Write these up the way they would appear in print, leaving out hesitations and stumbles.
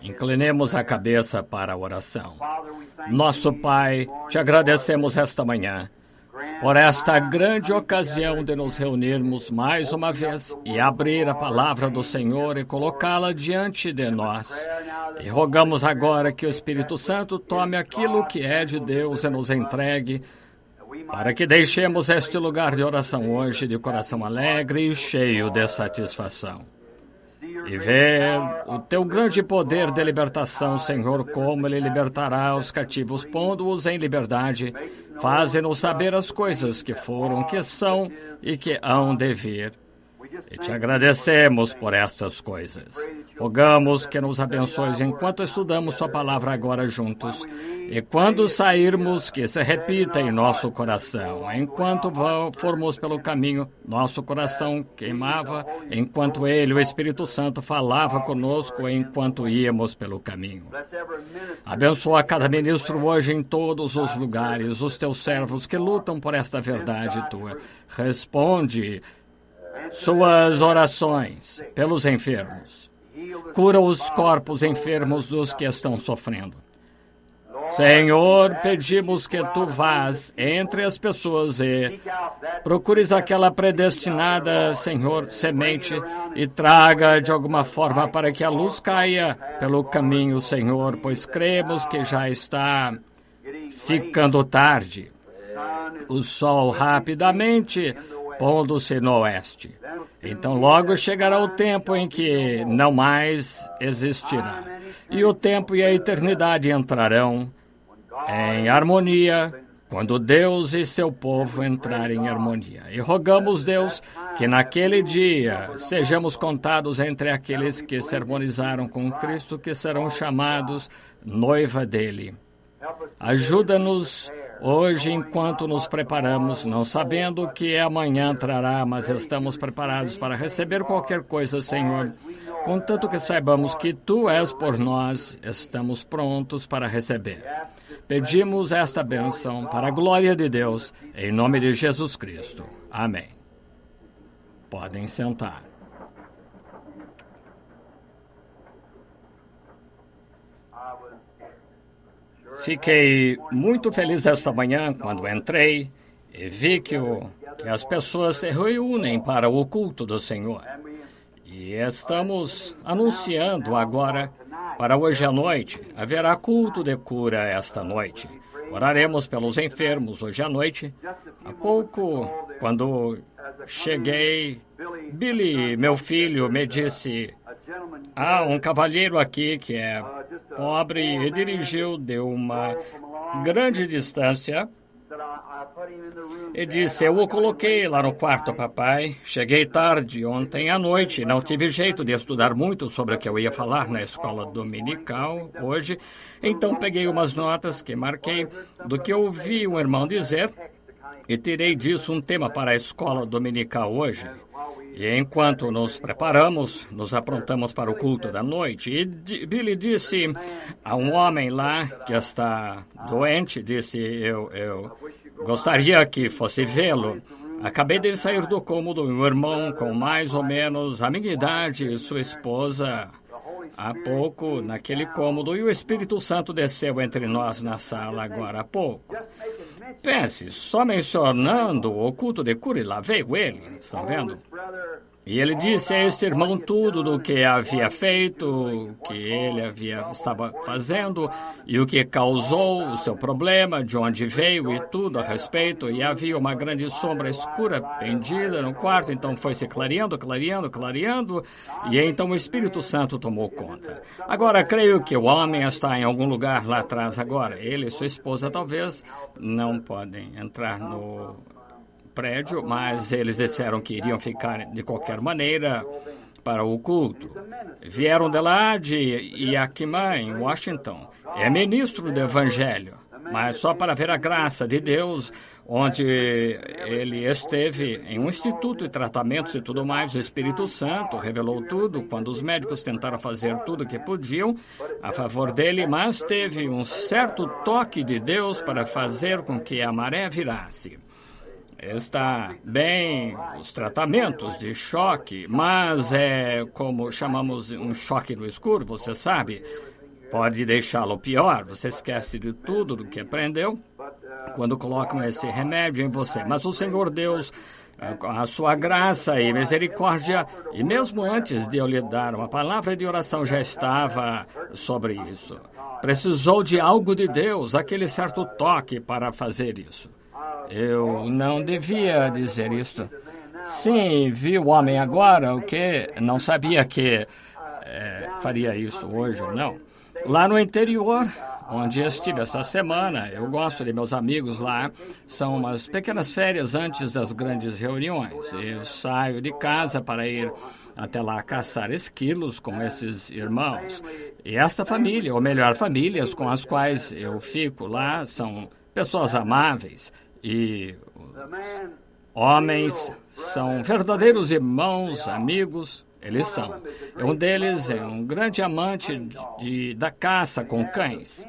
Inclinemos a cabeça para a oração. Nosso Pai, te agradecemos esta manhã por esta grande ocasião de nos reunirmos mais uma vez e abrir a palavra do Senhor e colocá-la diante de nós. E rogamos agora que o Espírito Santo tome aquilo que é de Deus e nos entregue, para que deixemos este lugar de oração hoje de coração alegre e cheio de satisfação. E ver o teu grande poder de libertação, Senhor, como Ele libertará os cativos, pondo-os em liberdade. Faze-nos saber as coisas que foram, que são e que hão de vir. E te agradecemos por estas coisas. Rogamos que nos abençoes enquanto estudamos sua palavra agora juntos. E quando sairmos, que se repita em nosso coração. Enquanto formos pelo caminho, nosso coração queimava, enquanto Ele, o Espírito Santo, falava conosco enquanto íamos pelo caminho. Abençoa cada ministro hoje em todos os lugares, os teus servos que lutam por esta verdade tua. Responde suas orações pelos enfermos. Cura os corpos enfermos dos que estão sofrendo. Senhor, pedimos que tu vás entre as pessoas e procures aquela predestinada, Senhor, semente e traga de alguma forma para que a luz caia pelo caminho, Senhor, pois cremos que já está ficando tarde. O sol rapidamente pondo-se no oeste. Então logo chegará o tempo em que não mais existirá. E o tempo e a eternidade entrarão em harmonia quando Deus e seu povo entrarem em harmonia. E rogamos, Deus, que naquele dia sejamos contados entre aqueles que se harmonizaram com Cristo, que serão chamados noiva dele. Ajuda-nos hoje enquanto nos preparamos, não sabendo o que amanhã trará, mas estamos preparados para receber qualquer coisa, Senhor. Contanto que saibamos que Tu és por nós, estamos prontos para receber. Pedimos esta bênção para a glória de Deus, em nome de Jesus Cristo. Amém. Podem sentar. Fiquei muito feliz esta manhã quando entrei e vi que as pessoas se reúnem para o culto do Senhor. E estamos anunciando agora para hoje à noite. Haverá culto de cura esta noite. Oraremos pelos enfermos hoje à noite. Há pouco, quando cheguei, Billy, meu filho, me disse: há um cavalheiro aqui que é pobre e dirigiu de uma grande distância e disse: eu o coloquei lá no quarto, papai. Cheguei tarde ontem à noite e não tive jeito de estudar muito sobre o que eu ia falar na escola dominical hoje. Então peguei umas notas que marquei do que ouvi um irmão dizer e tirei disso um tema para a escola dominical hoje. E enquanto nos preparamos, nos aprontamos para o culto da noite. E Billy disse a um homem lá que está doente, disse: eu gostaria que fosse vê-lo. Acabei de sair do cômodo, meu irmão com mais ou menos a minha idade e sua esposa há pouco naquele cômodo, e o Espírito Santo desceu entre nós na sala agora há pouco. Pense, só mencionando o culto de cura, e lá veio ele, estão vendo? E ele disse a este irmão tudo do que havia feito, o que ele estava fazendo e o que causou o seu problema, de onde veio e tudo a respeito. E havia uma grande sombra escura pendida no quarto, então foi se clareando, e então o Espírito Santo tomou conta. Agora, creio que o homem está em algum lugar lá atrás agora. Ele e sua esposa talvez não podem entrar no prédio, mas eles disseram que iriam ficar de qualquer maneira para o culto. Vieram de lá de Yakima, em Washington. É ministro do Evangelho, mas só para ver a graça de Deus, onde ele esteve em um instituto de tratamentos e tudo mais. O Espírito Santo revelou tudo quando os médicos tentaram fazer tudo o que podiam a favor dele, mas teve um certo toque de Deus para fazer com que a maré virasse. está bem os tratamentos de choque, mas é como chamamos um choque no escuro, você sabe, pode deixá-lo pior, você esquece de tudo do que aprendeu quando colocam esse remédio em você. Mas o Senhor Deus, com a sua graça e misericórdia, e mesmo antes de eu lhe dar uma palavra de oração, já estava sobre isso. Precisou de algo de Deus, aquele certo toque para fazer isso. Eu não devia dizer isso. Sim, vi o homem agora, o que não sabia que faria isso hoje ou não. Lá no interior, onde eu estive essa semana, eu gosto de meus amigos lá, são umas pequenas férias antes das grandes reuniões. Eu saio de casa para ir até lá caçar esquilos com esses irmãos. E esta família, ou melhor, famílias com as quais eu fico lá, são pessoas amáveis. E homens são verdadeiros irmãos, amigos, eles são. Um deles é um grande amante da caça com cães.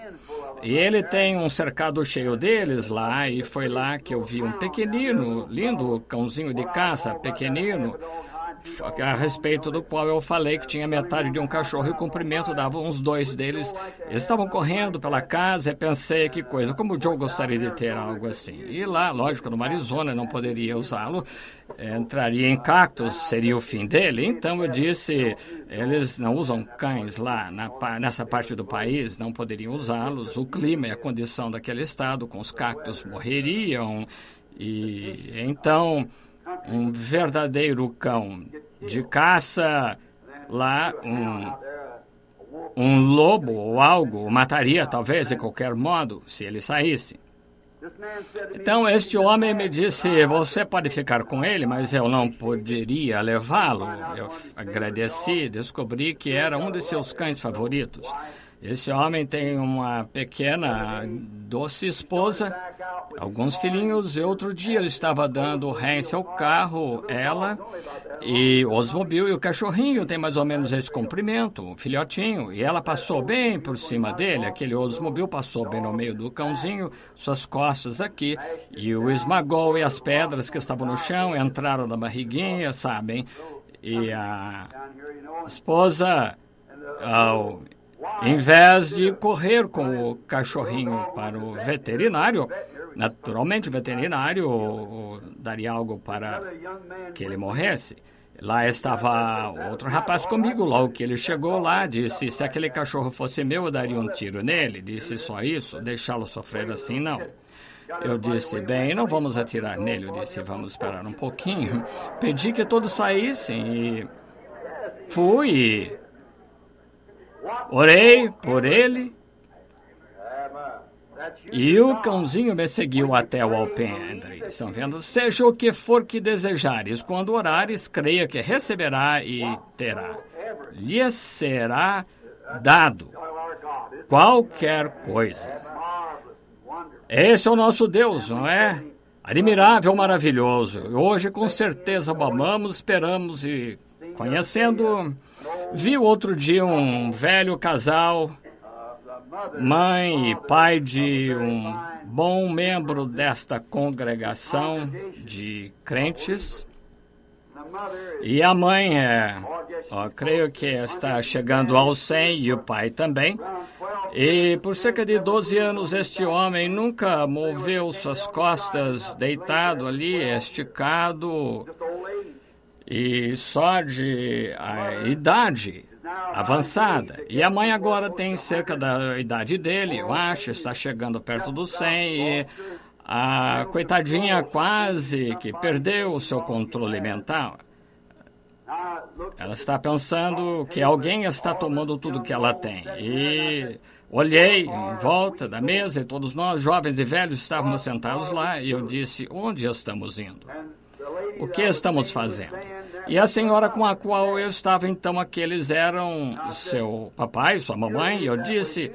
E ele tem um cercado cheio deles lá, e foi lá que eu vi um pequenino, lindo cãozinho de caça, pequenino, a respeito do qual eu falei que tinha metade de um cachorro e o comprimento dava uns 2 deles. Eles estavam correndo pela casa e pensei, que coisa, como o Joe gostaria de ter algo assim. E lá, lógico, no Arizona não poderia usá-lo, entraria em cactos, seria o fim dele. Então eu disse, eles não usam cães lá, nessa parte do país, não poderiam usá-los. O clima e a condição daquele estado, com os cactos morreriam. E então um verdadeiro cão de caça lá, um lobo ou algo o mataria talvez de qualquer modo se ele saísse. Então este homem me disse, você pode ficar com ele, mas eu não poderia levá-lo. Eu agradeci, descobri que era um de seus cães favoritos. Esse homem tem uma pequena, doce esposa, alguns filhinhos, e outro dia ele estava dando ré em seu carro, ela, e o Oldsmobile, e o cachorrinho tem mais ou menos esse comprimento, um filhotinho, e ela passou bem por cima dele, aquele Oldsmobile passou bem no meio do cãozinho, suas costas aqui, e o esmagou, e as pedras que estavam no chão entraram na barriguinha, sabem, e a esposa, em vez de correr com o cachorrinho para o veterinário, naturalmente o veterinário daria algo para que ele morresse. Lá estava outro rapaz comigo, logo que ele chegou lá, disse, se aquele cachorro fosse meu, eu daria um tiro nele. Disse, só isso? Deixá-lo sofrer assim, não. Eu disse, bem, não vamos atirar nele. Eu disse, vamos esperar um pouquinho. Pedi que todos saíssem e fui. Orei por ele e o cãozinho me seguiu até o alpendre. Estão vendo? Seja o que for que desejares, quando orares, creia que receberá e terá. Lhe será dado qualquer coisa. Esse é o nosso Deus, não é? Admirável, maravilhoso. Hoje, com certeza, amamos, esperamos e conhecendo. Vi outro dia um velho casal, mãe e pai de um bom membro desta congregação de crentes. E a mãe creio que está chegando aos 100 e o pai também. E por cerca de 12 anos este homem nunca moveu suas costas deitado ali, esticado. E só de idade avançada. E a mãe agora tem cerca da idade dele, eu acho, está chegando perto dos 100 e a coitadinha quase que perdeu o seu controle mental. Ela está pensando que alguém está tomando tudo que ela tem. E olhei em volta da mesa e todos nós, jovens e velhos, estávamos sentados lá e eu disse, onde estamos indo? O que estamos fazendo? E a senhora com a qual eu estava, então, aqueles eram seu papai, sua mamãe, e eu disse,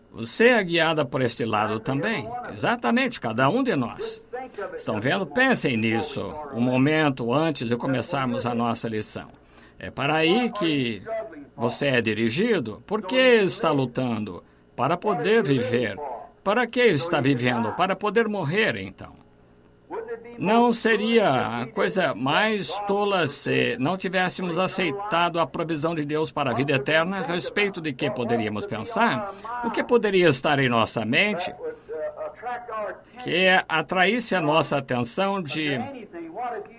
você é guiada por este lado também? Exatamente, cada um de nós. Estão vendo? Pensem nisso, um momento antes de começarmos a nossa lição. É para aí que você é dirigido? Por que está lutando? Para poder viver. Para que está vivendo? Para poder morrer, então. Não seria a coisa mais tola se não tivéssemos aceitado a provisão de Deus para a vida eterna? A respeito de que poderíamos pensar? O que poderia estar em nossa mente que atraísse a nossa atenção de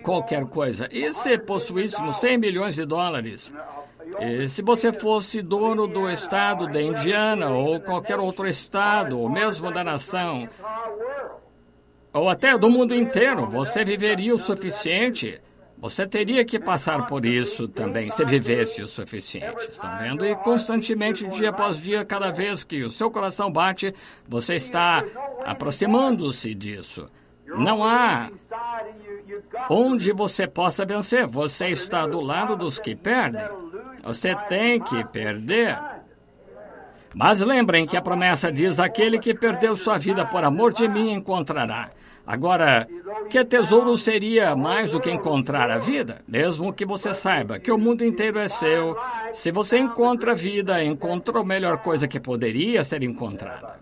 qualquer coisa? E se possuíssemos 100 milhões de dólares? E se você fosse dono do estado da Indiana ou qualquer outro estado, ou mesmo da nação, ou até do mundo inteiro, você viveria o suficiente? Você teria que passar por isso também, se vivesse o suficiente, estão vendo? E constantemente, dia após dia, cada vez que o seu coração bate, você está aproximando-se disso. Não há onde você possa vencer. Você está do lado dos que perdem. Você tem que perder. Mas lembrem que a promessa diz: aquele que perdeu sua vida por amor de mim encontrará. Agora, que tesouro seria mais do que encontrar a vida? Mesmo que você saiba que o mundo inteiro é seu, se você encontra a vida, encontrou a melhor coisa que poderia ser encontrada.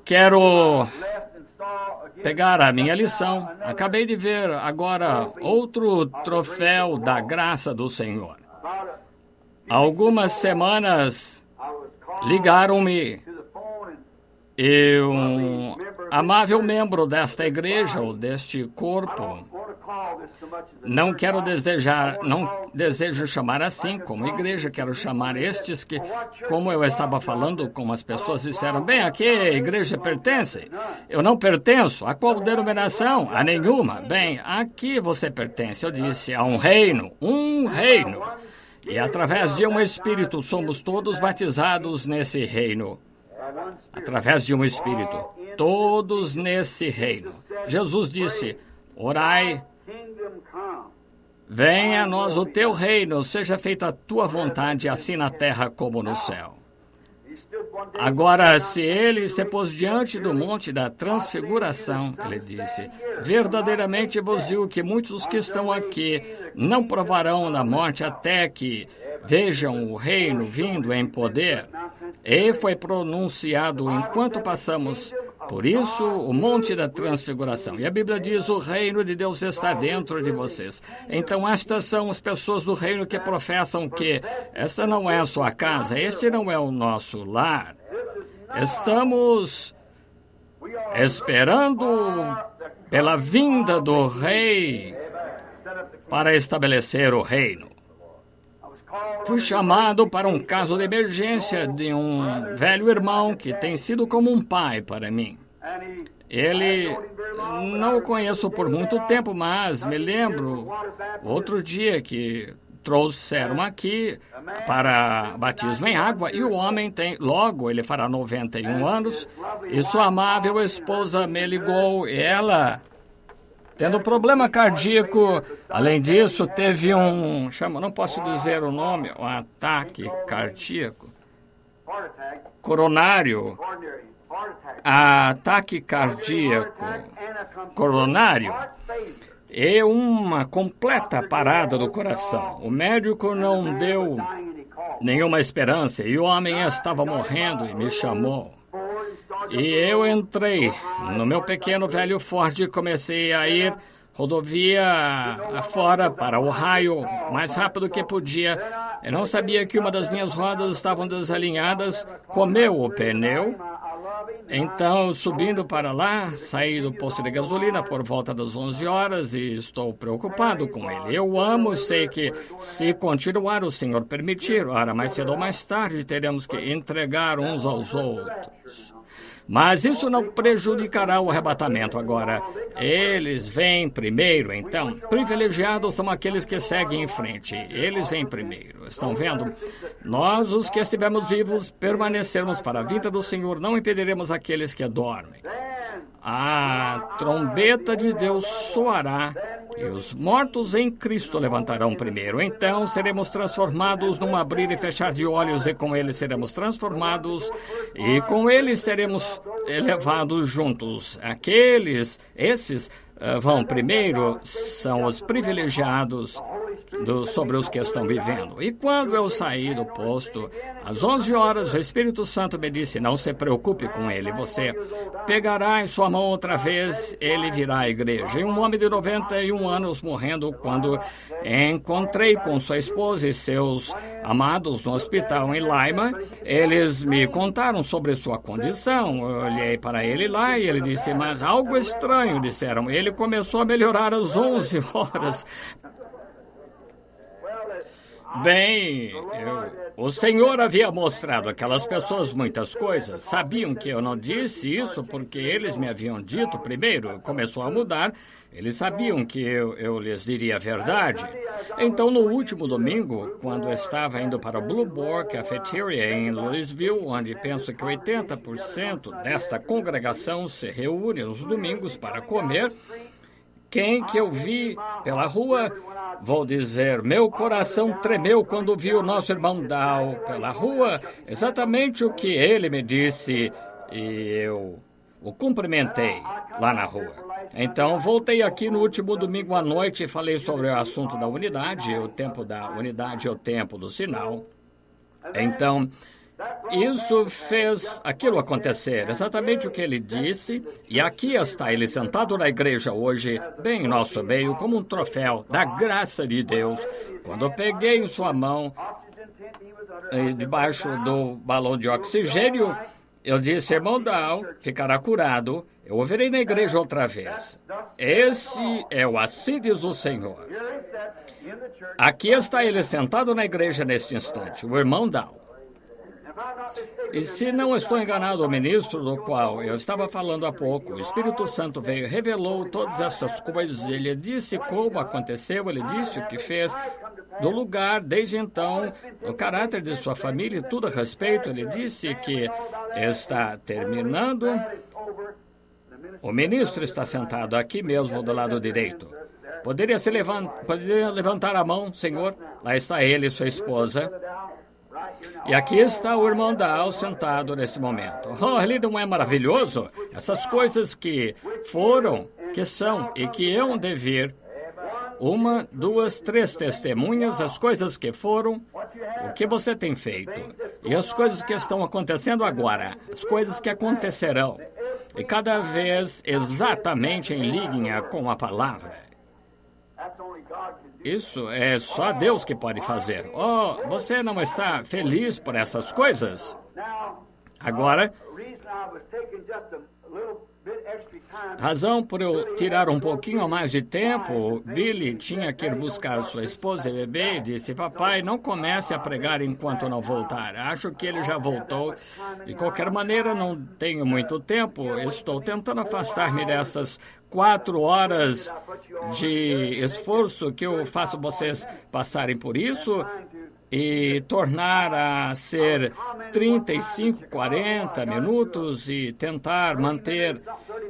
Quero pegar a minha lição. Acabei de ver agora outro troféu da graça do Senhor. Há algumas semanas ligaram-me e um amável membro desta igreja ou deste corpo, não desejo chamar assim como igreja, quero chamar estes que, como eu estava falando com as pessoas, disseram: bem, a que igreja pertence? Eu não pertenço. A qual denominação? A nenhuma. Bem, aqui você pertence. Eu disse: a um reino. Um reino. E através de um Espírito somos todos batizados nesse reino. Através de um Espírito. Todos nesse reino. Jesus disse: orai, venha a nós o teu reino, seja feita a tua vontade, assim na terra como no céu. Agora, se ele se pôs diante do monte da transfiguração, ele disse: verdadeiramente vos digo que muitos dos que estão aqui não provarão da morte até que vejam o reino vindo em poder. E foi pronunciado enquanto passamos por isso o monte da transfiguração. E a Bíblia diz: o reino de Deus está dentro de vocês. Então estas são as pessoas do reino que professam que esta não é a sua casa, este não é o nosso lar. Estamos esperando pela vinda do rei para estabelecer o reino. Fui chamado para um caso de emergência de um velho irmão que tem sido como um pai para mim. Ele, não o conheço por muito tempo, mas me lembro outro dia que trouxeram aqui para batismo em água e o homem logo ele fará 91 anos e sua amável esposa me ligou e ela, tendo problema cardíaco, além disso, teve não posso dizer o nome, um ataque cardíaco, coronário, ataque cardíaco coronário, e uma completa parada do coração. O médico não deu nenhuma esperança e o homem estava morrendo e me chamou. E eu entrei no meu pequeno velho Ford e comecei a ir rodovia afora para o Ohio o mais rápido que podia. Eu não sabia que uma das minhas rodas estavam desalinhadas, comeu o pneu. Então, subindo para lá, saí do posto de gasolina por volta das 11 horas e estou preocupado com ele. Eu amo, sei que se continuar o Senhor permitir, ora, mais cedo ou mais tarde, teremos que entregar uns aos outros. Mas isso não prejudicará o arrebatamento agora. Eles vêm primeiro, então. Privilegiados são aqueles que seguem em frente. Eles vêm primeiro. Estão vendo? Nós, os que estivermos vivos, permanecermos para a vida do Senhor, não impediremos aqueles que dormem. A trombeta de Deus soará e os mortos em Cristo levantarão primeiro. Então seremos transformados num abrir e fechar de olhos e com eles seremos transformados e com eles seremos elevados juntos. Esses vão primeiro, são os privilegiados sobre os que estão vivendo. E quando eu saí do posto, às 11 horas, o Espírito Santo me disse, não se preocupe com ele, você pegará em sua mão outra vez, ele virá à igreja. E um homem de 91 anos morrendo quando encontrei com sua esposa e seus amados no hospital em Lima, eles me contaram sobre sua condição. Eu olhei para ele lá e ele disse, mas algo estranho, disseram. Ele começou a melhorar às 11 horas. Bem, o Senhor havia mostrado àquelas pessoas muitas coisas. Sabiam que eu não disse isso porque eles me haviam dito primeiro. Começou a mudar. Eles sabiam que eu lhes diria a verdade. Então, no último domingo, quando eu estava indo para o Blue Boar Cafeteria em Louisville, onde penso que 80% desta congregação se reúne nos domingos para comer, quem que eu vi pela rua, vou dizer, meu coração tremeu quando vi o nosso irmão Dow pela rua, exatamente o que ele me disse, e eu o cumprimentei lá na rua. Então, voltei aqui no último domingo à noite e falei sobre o assunto da unidade, o tempo da unidade é o tempo do sinal. Então, isso fez aquilo acontecer, exatamente o que ele disse, e aqui está ele sentado na igreja hoje, bem em nosso meio, como um troféu da graça de Deus. Quando eu peguei em sua mão, debaixo do balão de oxigênio, eu disse, irmão Dow, ficará curado, eu o verei na igreja outra vez. Esse é o assim diz o Senhor. Aqui está ele sentado na igreja neste instante, o irmão Dow. E se não estou enganado, o ministro do qual eu estava falando há pouco, o Espírito Santo veio e revelou todas estas coisas. Ele disse como aconteceu, ele disse o que fez, do lugar, desde então, o caráter de sua família e tudo a respeito. Ele disse que está terminando. O ministro está sentado aqui mesmo do lado direito. Poderia levantar a mão, senhor? Lá está ele e sua esposa. E aqui está o irmão Dow sentado nesse momento. Oh, ele não é maravilhoso? Essas coisas que foram, que são e que hão de vir. 1, 2, 3 testemunhas, as coisas que foram, o que você tem feito. E as coisas que estão acontecendo agora, as coisas que acontecerão. E cada vez exatamente em linha com a palavra. Isso é só Deus que pode fazer. Oh, você não está feliz por essas coisas? Agora, razão por eu tirar um pouquinho mais de tempo, Billy tinha que ir buscar sua esposa e bebê e disse, papai, não comece a pregar enquanto não voltar. Acho que ele já voltou. De qualquer maneira, não tenho muito tempo. Estou tentando afastar-me dessas 4 horas de esforço que eu faço vocês passarem por isso e tornar a ser 35, 40 minutos e tentar manter.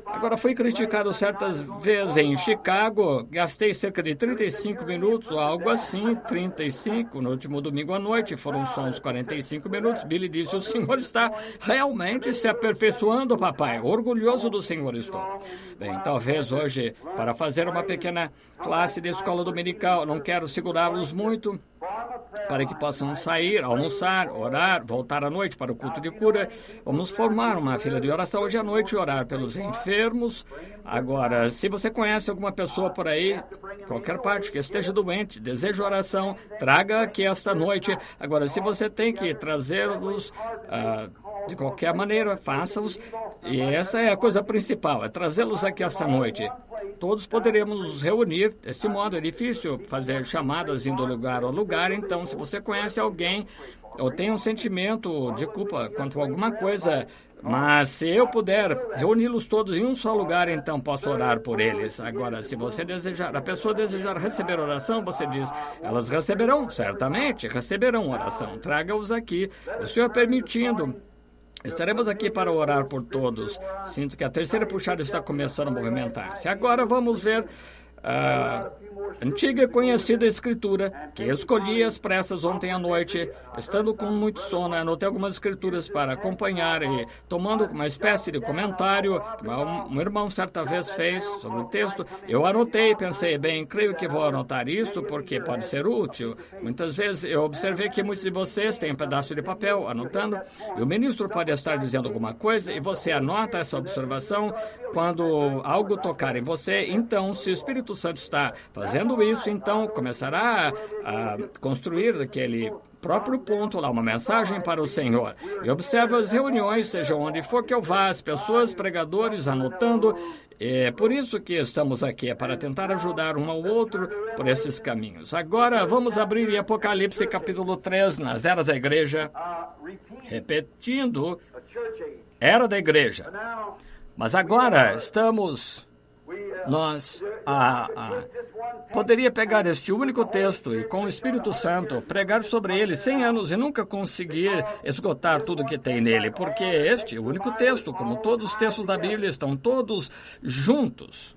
Agora, fui criticado certas vezes em Chicago, gastei cerca de 35 minutos ou algo assim, 35 no último domingo à noite, foram só uns 45 minutos. Billy disse, o senhor está realmente se aperfeiçoando, papai, orgulhoso do senhor estou. Bem, talvez hoje, para fazer uma pequena classe de escola dominical, não quero segurá-los muito, para que possam sair, almoçar, orar, voltar à noite para o culto de cura. Vamos formar uma fila de oração hoje à noite e orar pelos enfermos. Agora, se você conhece alguma pessoa por aí, qualquer parte que esteja doente, deseja oração, traga aqui esta noite. Agora, se você tem que trazê-los de qualquer maneira, faça-os. E essa é a coisa principal, é trazê-los aqui esta noite. Todos poderemos nos reunir. Desse modo, é difícil fazer chamadas indo lugar a lugar. Então, se você conhece alguém ou tem um sentimento de culpa quanto a alguma coisa, mas se eu puder reuni-los todos em um só lugar, então posso orar por eles. Agora, se você desejar, a pessoa desejar receber oração, você diz, elas receberão, certamente, receberão oração. Traga-os aqui, o Senhor permitindo. Estaremos aqui para orar por todos. Sinto que a terceira puxada está começando a movimentar-se. Agora vamos ver antiga e conhecida escritura que escolhi às pressas ontem à noite, estando com muito sono, anotei algumas escrituras para acompanhar e tomando uma espécie de comentário que um irmão certa vez fez sobre o texto. Eu anotei e pensei, bem, creio que vou anotar isso porque pode ser útil. Muitas vezes eu observei que muitos de vocês têm um pedaço de papel anotando e o ministro pode estar dizendo alguma coisa e você anota essa observação. Quando algo tocar em você, então, se o Espírito Santo está fazendo isso, então começará a construir aquele próprio ponto lá, uma mensagem para o Senhor. E observa as reuniões, seja onde for que eu vá, as pessoas, pregadores, anotando. É por isso que estamos aqui, é para tentar ajudar um ao outro por esses caminhos. Agora, vamos abrir em Apocalipse capítulo 3, nas eras da igreja, repetindo, era da igreja. Mas agora nós poderia pegar este único texto e com o Espírito Santo pregar sobre ele 100 anos e nunca conseguir esgotar tudo que tem nele, porque este único texto, como todos os textos da Bíblia, estão todos juntos.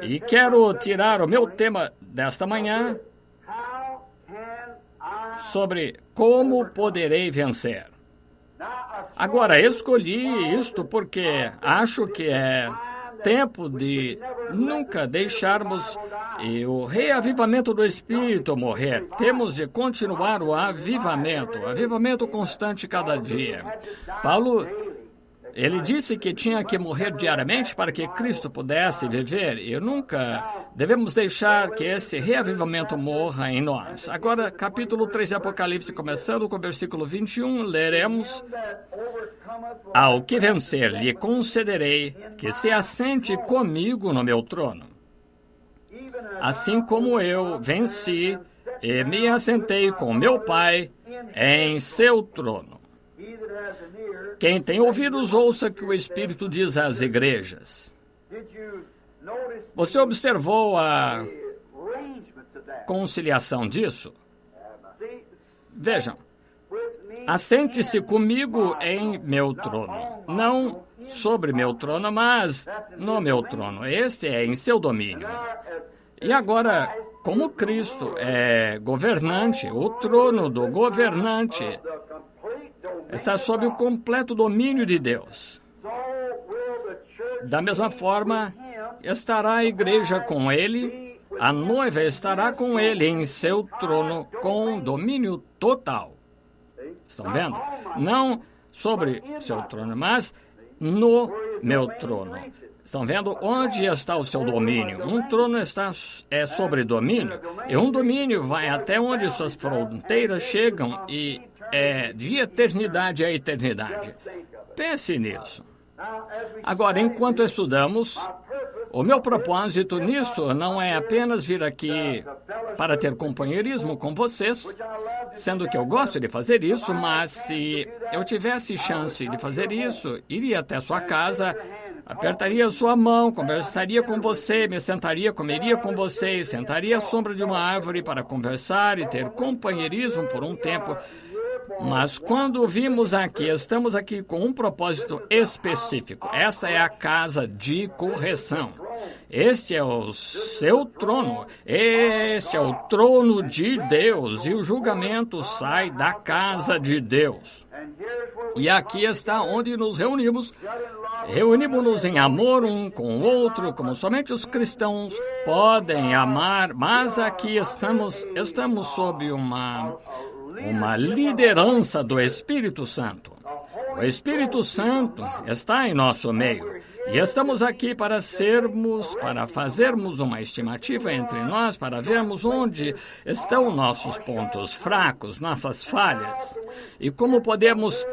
E quero tirar o meu tema desta manhã sobre como poderei vencer. Agora, escolhi isto porque acho que é tempo de nunca deixarmos o reavivamento do Espírito morrer. Temos de continuar o avivamento constante cada dia. Paulo, ele disse que tinha que morrer diariamente para que Cristo pudesse viver. E nunca devemos deixar que esse reavivamento morra em nós. Agora, capítulo 3 de Apocalipse, começando com o versículo 21, leremos: ao que vencer, lhe concederei que se assente comigo no meu trono, assim como eu venci e me assentei com meu Pai em seu trono. Quem tem ouvidos, ouça que o Espírito diz às igrejas. Você observou a conciliação disso? Vejam. Assente-se comigo em meu trono. Não sobre meu trono, mas no meu trono. Este é em seu domínio. E agora, como Cristo é governante, o trono do governante está sob o completo domínio de Deus. Da mesma forma, estará a igreja com ele, a noiva estará com ele em seu trono com domínio total. Estão vendo? Não sobre seu trono, mas no meu trono. Estão vendo onde está o seu domínio? Um trono é sobre domínio, e um domínio vai até onde suas fronteiras chegam e é de eternidade a eternidade. Pense nisso. Agora, enquanto estudamos, o meu propósito nisso não é apenas vir aqui para ter companheirismo com vocês, sendo que eu gosto de fazer isso, mas se eu tivesse chance de fazer isso, iria até sua casa, apertaria sua mão, conversaria com você, me sentaria, comeria com você, sentaria à sombra de uma árvore para conversar e ter companheirismo por um tempo. Mas quando vimos aqui, estamos aqui com um propósito específico. Essa é a casa de correção. Este é o seu trono. Este é o trono de Deus. E o julgamento sai da casa de Deus. E aqui está onde nos reunimos. Reunimos-nos em amor um com o outro, como somente os cristãos podem amar. Mas aqui estamos sob uma liderança do Espírito Santo. O Espírito Santo está em nosso meio. E estamos aqui para fazermos uma estimativa entre nós, para vermos onde estão nossos pontos fracos, nossas falhas, e como podemos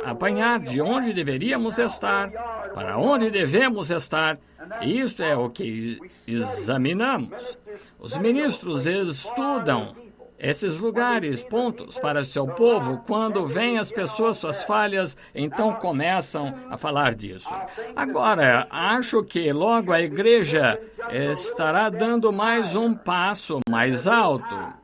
apanhar de onde deveríamos estar, para onde devemos estar. Isso é o que examinamos. Os ministros estudam esses lugares, pontos para seu povo. Quando vêm as pessoas, suas falhas, então começam a falar disso. Agora, acho que logo a igreja estará dando mais um passo mais alto.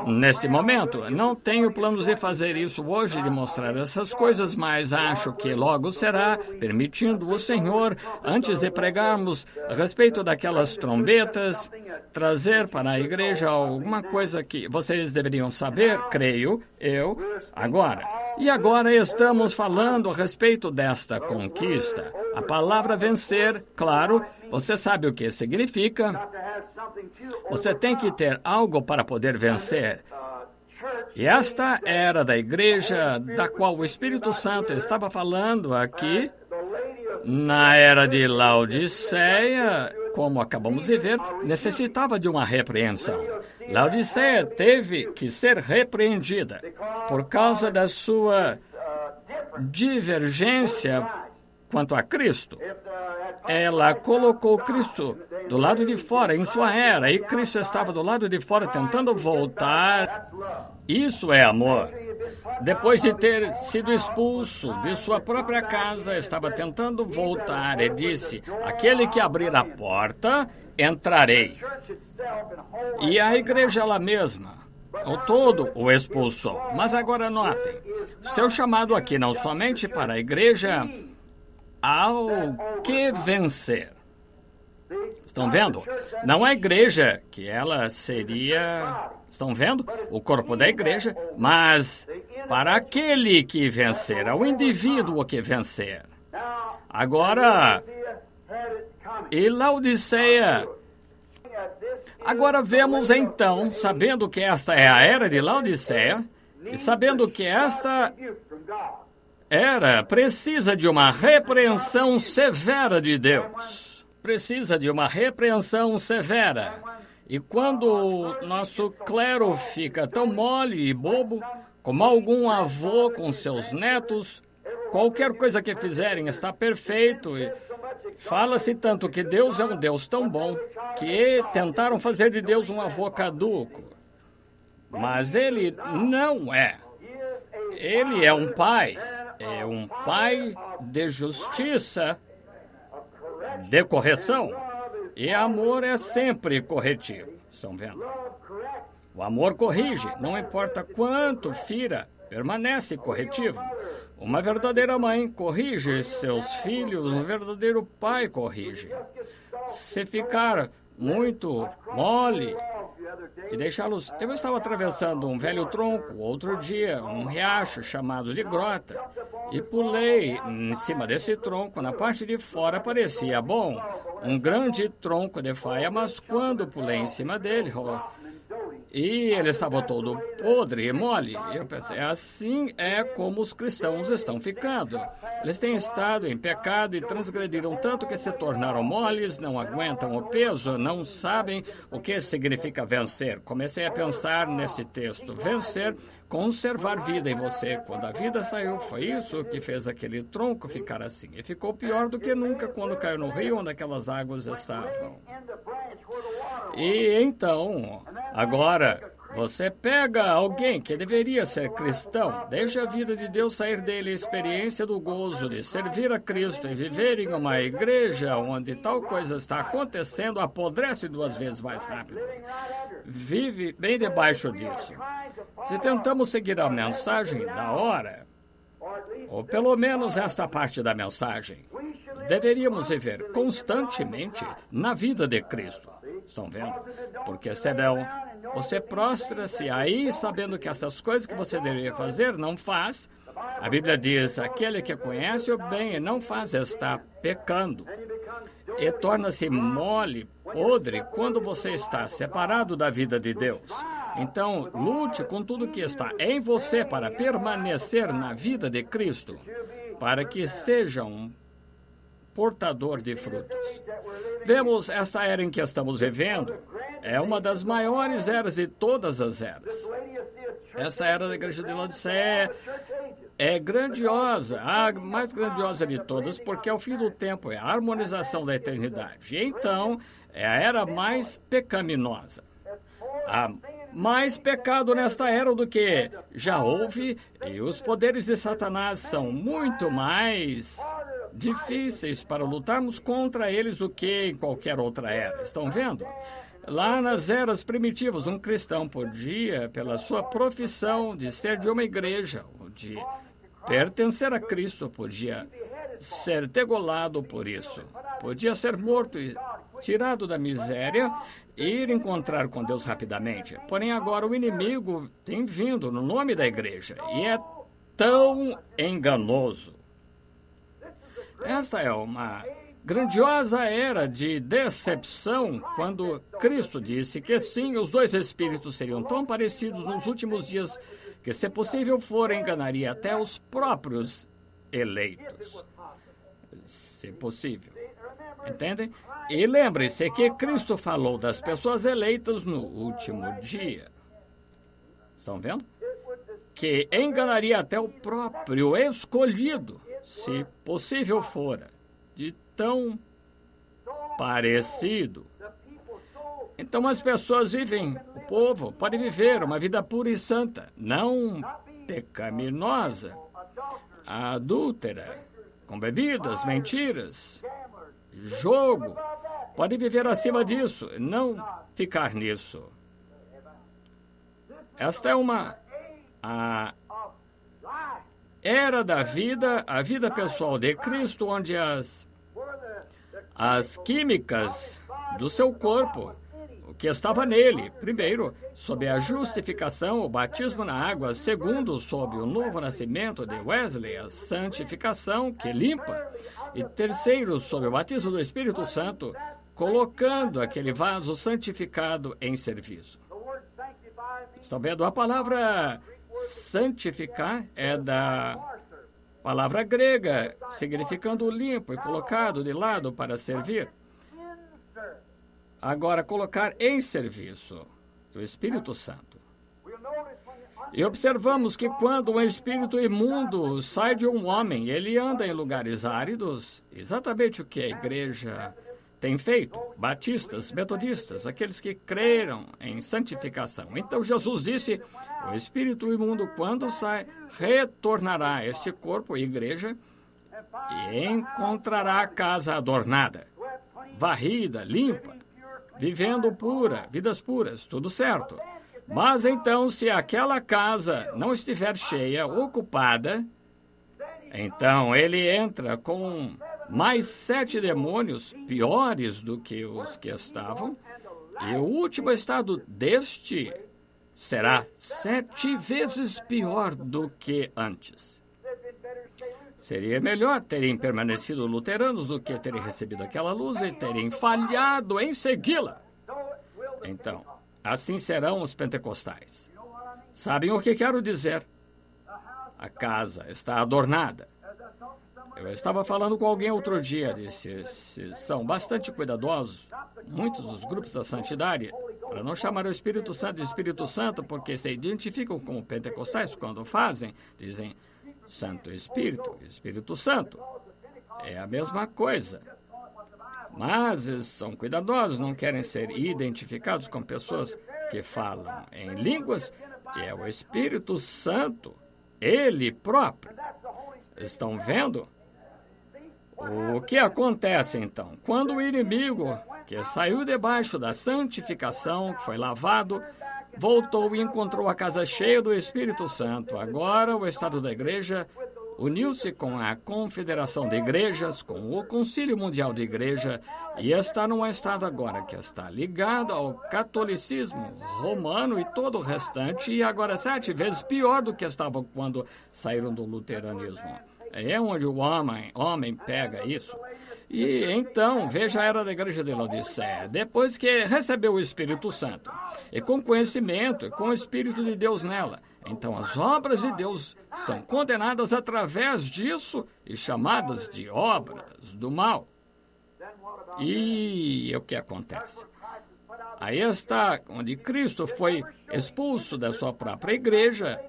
Nesse momento, não tenho planos de fazer isso hoje, de mostrar essas coisas, mas acho que logo será, permitindo o Senhor, antes de pregarmos a respeito daquelas trombetas, trazer para a igreja alguma coisa que vocês deveriam saber, creio eu, agora. E agora estamos falando a respeito desta conquista. A palavra vencer, claro, você sabe o que significa. Você tem que ter algo para poder vencer. E esta era da igreja da qual o Espírito Santo estava falando aqui, na era de Laodiceia, como acabamos de ver, necessitava de uma repreensão. Laodiceia teve que ser repreendida por causa da sua divergência quanto a Cristo. Ela colocou Cristo do lado de fora, em sua era, e Cristo estava do lado de fora tentando voltar. Isso é amor. Depois de ter sido expulso de sua própria casa, estava tentando voltar e disse: aquele que abrir a porta, entrarei. E a igreja ela mesma, o todo, o expulsou. Mas agora notem, seu chamado aqui não somente para a igreja, ao que vencer. Estão vendo? Não a igreja, que ela seria, estão vendo? O corpo da igreja, mas para aquele que vencer, ao indivíduo que vencer. Agora, e Laodiceia. Agora vemos então, sabendo que esta é a era de Laodiceia, e sabendo que esta era precisa de uma repreensão severa de Deus. Precisa de uma repreensão severa. E quando o nosso clero fica tão mole e bobo, como algum avô com seus netos, qualquer coisa que fizerem está perfeito. E fala-se tanto que Deus é um Deus tão bom que tentaram fazer de Deus um avô caduco. Mas ele não é. Ele é um pai. É um pai de justiça, de correção. E amor é sempre corretivo. Estão vendo? O amor corrige, não importa quanto fira, permanece corretivo. Uma verdadeira mãe corrige seus filhos, um verdadeiro pai corrige. Se ficar muito mole e deixá-los... Eu estava atravessando um velho tronco outro dia, um riacho chamado de Grota, e pulei em cima desse tronco. Na parte de fora parecia bom, um grande tronco de faia, mas quando pulei em cima dele, e ele estava todo podre e mole, e eu pensei, assim é como os cristãos estão ficando. Eles têm estado em pecado e transgrediram tanto que se tornaram moles, não aguentam o peso, não sabem o que significa vencer. Comecei a pensar nesse texto. Vencer, conservar vida em você. Quando a vida saiu, foi isso que fez aquele tronco ficar assim. E ficou pior do que nunca quando caiu no rio onde aquelas águas estavam. E então, agora, você pega alguém que deveria ser cristão, deixa a vida de Deus sair dele, a experiência do gozo de servir a Cristo e viver em uma igreja onde tal coisa está acontecendo, apodrece 2 vezes mais rápido. Vive bem debaixo disso. Se tentamos seguir a mensagem da hora, ou pelo menos esta parte da mensagem, deveríamos viver constantemente na vida de Cristo. Estão vendo? Porque senão você prostra-se aí sabendo que essas coisas que você deveria fazer não faz. A Bíblia diz, aquele que conhece o bem e não faz está pecando. E torna-se mole, podre, quando você está separado da vida de Deus. Então, lute com tudo que está em você para permanecer na vida de Cristo, para que seja um portador de frutos. Vemos essa era em que estamos vivendo. É uma das maiores eras de todas as eras. Essa era da igreja de Laodiceia é grandiosa, a mais grandiosa de todas, porque é o fim do tempo, é a harmonização da eternidade. E então, é a era mais pecaminosa. Há mais pecado nesta era do que já houve, e os poderes de Satanás são muito mais difíceis para lutarmos contra eles do que em qualquer outra era. Estão vendo? Lá nas eras primitivas, um cristão podia, pela sua profissão de ser de uma igreja, ou de pertencer a Cristo, podia ser degolado por isso. Podia ser morto e tirado da miséria e ir encontrar com Deus rapidamente. Porém, agora o inimigo tem vindo no nome da igreja e é tão enganoso. Esta é uma grandiosa era de decepção quando Cristo disse que sim, os dois espíritos seriam tão parecidos nos últimos dias que, se possível for, enganaria até os próprios eleitos. Se possível. Entendem? E lembre-se que Cristo falou das pessoas eleitas no último dia. Estão vendo? Que enganaria até o próprio escolhido, se possível fora, de tão parecido. Então as pessoas vivem, o povo pode viver uma vida pura e santa, não pecaminosa, adúltera, com bebidas, mentiras, jogo. Pode viver acima disso, não ficar nisso. Esta é a era da vida, a vida pessoal de Cristo, onde as químicas do seu corpo, o que estava nele, primeiro, sob a justificação, o batismo na água, segundo, sob o novo nascimento de Wesley, a santificação que limpa, e terceiro, sob o batismo do Espírito Santo, colocando aquele vaso santificado em serviço. Estão vendo? A palavra santificar é da palavra grega, significando limpo e colocado de lado para servir. Agora, colocar em serviço o Espírito Santo. E observamos que quando um espírito imundo sai de um homem, ele anda em lugares áridos, exatamente o que a igreja tem feito, batistas, metodistas, aqueles que creram em santificação. Então Jesus disse, o espírito imundo, quando sai, retornará a este corpo, a igreja, e encontrará a casa adornada, varrida, limpa, vivendo pura, vidas puras, tudo certo. Mas então, se aquela casa não estiver cheia, ocupada, então ele entra com mais 7 demônios piores do que os que estavam, e o último estado deste será 7 vezes pior do que antes. Seria melhor terem permanecido luteranos do que terem recebido aquela luz e terem falhado em segui-la. Então, assim serão os pentecostais. Sabem o que quero dizer? A casa está adornada. Eu estava falando com alguém outro dia, disse, são bastante cuidadosos, muitos dos grupos da santidade, para não chamar o Espírito Santo de Espírito Santo, porque se identificam como pentecostais quando fazem, dizem Santo Espírito, Espírito Santo. É a mesma coisa. Mas eles são cuidadosos, não querem ser identificados com pessoas que falam em línguas, que é o Espírito Santo, ele próprio. Estão vendo? O que acontece, então? Quando o inimigo, que saiu debaixo da santificação, que foi lavado, voltou e encontrou a casa cheia do Espírito Santo. Agora, o estado da igreja uniu-se com a Confederação de Igrejas, com o Concílio Mundial de Igreja, e está num estado agora que está ligado ao catolicismo romano e todo o restante, e agora 7 vezes pior do que estava quando saíram do luteranismo. É onde o homem pega isso. E então, veja a era da igreja de Laodiceia, depois que recebeu o Espírito Santo, e com conhecimento, e com o Espírito de Deus nela, então as obras de Deus são condenadas através disso e chamadas de obras do mal. E o que acontece? Aí está onde Cristo foi expulso da sua própria igreja.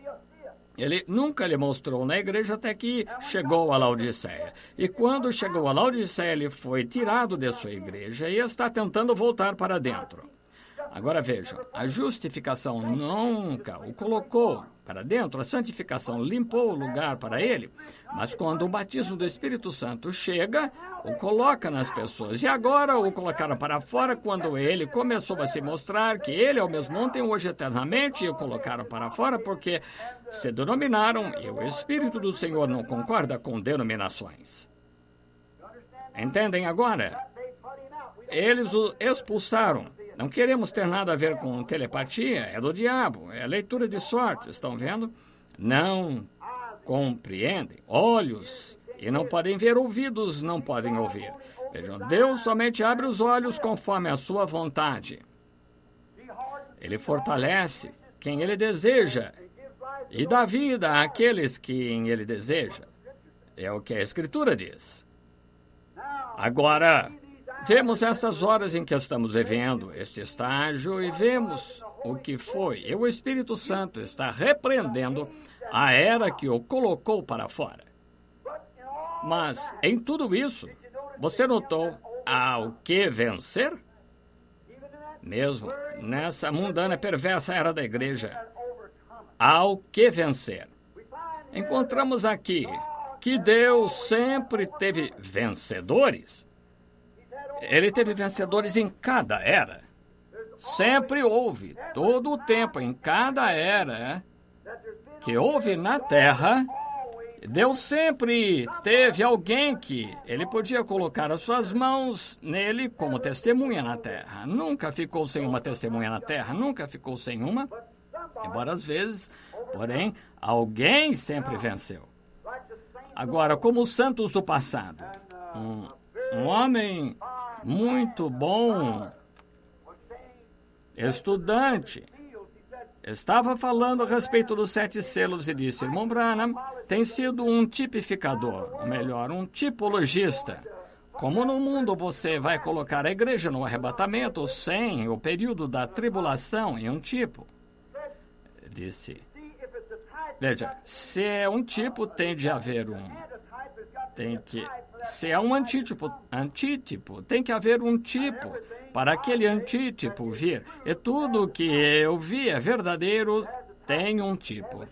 Ele nunca lhe mostrou na igreja até que chegou a Laodiceia. E quando chegou a Laodiceia, ele foi tirado de sua igreja e está tentando voltar para dentro. Agora vejam, a justificação nunca o colocou para dentro, a santificação limpou o lugar para ele. Mas quando o batismo do Espírito Santo chega, o coloca nas pessoas. E agora o colocaram para fora quando ele começou a se mostrar que ele é o mesmo ontem, hoje, eternamente, e o colocaram para fora porque se denominaram e o Espírito do Senhor não concorda com denominações. Entendem agora? Eles o expulsaram. Não queremos ter nada a ver com telepatia, é do diabo, é leitura de sorte, estão vendo? Não compreendem. Olhos e não podem ver, ouvidos não podem ouvir. Vejam, Deus somente abre os olhos conforme a sua vontade. Ele fortalece quem ele deseja e dá vida àqueles quem ele deseja. É o que a Escritura diz. Agora, vemos estas horas em que estamos vivendo, este estágio, e vemos o que foi. E o Espírito Santo está repreendendo a era que o colocou para fora. Mas, em tudo isso, você notou ao que vencer? Mesmo nessa mundana perversa era da igreja, ao que vencer. Encontramos aqui que Deus sempre teve vencedores. Ele teve vencedores em cada era. Sempre houve, todo o tempo, em cada era que houve na Terra, Deus sempre teve alguém que ele podia colocar as suas mãos nele como testemunha na Terra. Nunca ficou sem uma testemunha na Terra, nunca ficou sem uma, embora às vezes, porém, alguém sempre venceu. Agora, como os santos do passado, um homem muito bom, estudante, estava falando a respeito dos 7 selos e disse: irmão Branham tem sido um tipificador, ou melhor, um tipologista. Como no mundo você vai colocar a igreja no arrebatamento sem o período da tribulação em um tipo? Disse: veja, se é um tipo, tem de haver um. Se é um antítipo, tem que haver um tipo para aquele antítipo vir. E tudo que eu vi é verdadeiro, tem um tipo.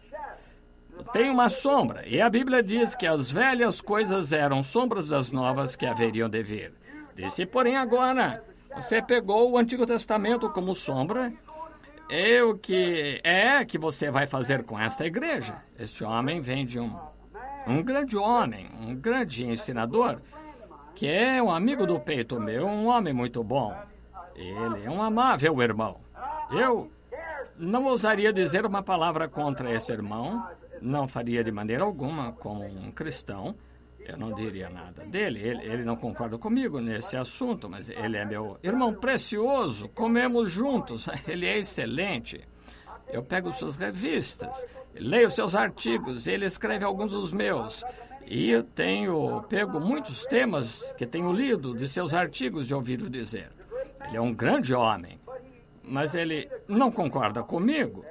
Tem uma sombra. E a Bíblia diz que as velhas coisas eram sombras das novas que haveriam de vir. Disse, porém, agora, você pegou o Antigo Testamento como sombra. E o que é que você vai fazer com esta igreja? Este homem vem de um grande homem, um grande ensinador, que é um amigo do peito meu, um homem muito bom. Ele é um amável irmão. Eu não ousaria dizer uma palavra contra esse irmão, não faria de maneira alguma como um cristão. Eu não diria nada dele, ele não concorda comigo nesse assunto, mas ele é meu irmão precioso, comemos juntos, ele é excelente. Eu pego suas revistas, leio seus artigos, ele escreve alguns dos meus. E eu tenho pego muitos temas que tenho lido de seus artigos e ouvido dizer. Ele é um grande homem, mas ele não concorda comigo.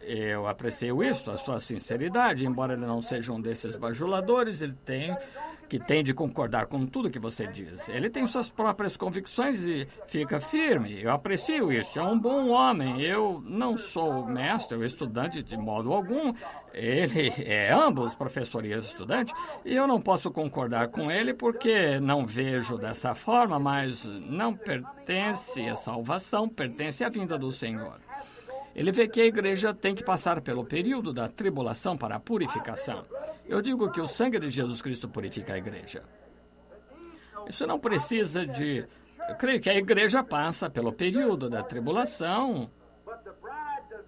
Eu aprecio isso, a sua sinceridade, embora ele não seja um desses bajuladores, ele tem de concordar com tudo que você diz. Ele tem suas próprias convicções e fica firme. Eu aprecio isso, é um bom homem. Eu não sou mestre ou estudante de modo algum. Ele é ambos, professor e estudante, e eu não posso concordar com ele porque não vejo dessa forma, mas não pertence à salvação, pertence à vinda do Senhor. Ele vê que a igreja tem que passar pelo período da tribulação para a purificação. Eu digo que o sangue de Jesus Cristo purifica a igreja. Isso não precisa de... Eu creio que a igreja passa pelo período da tribulação.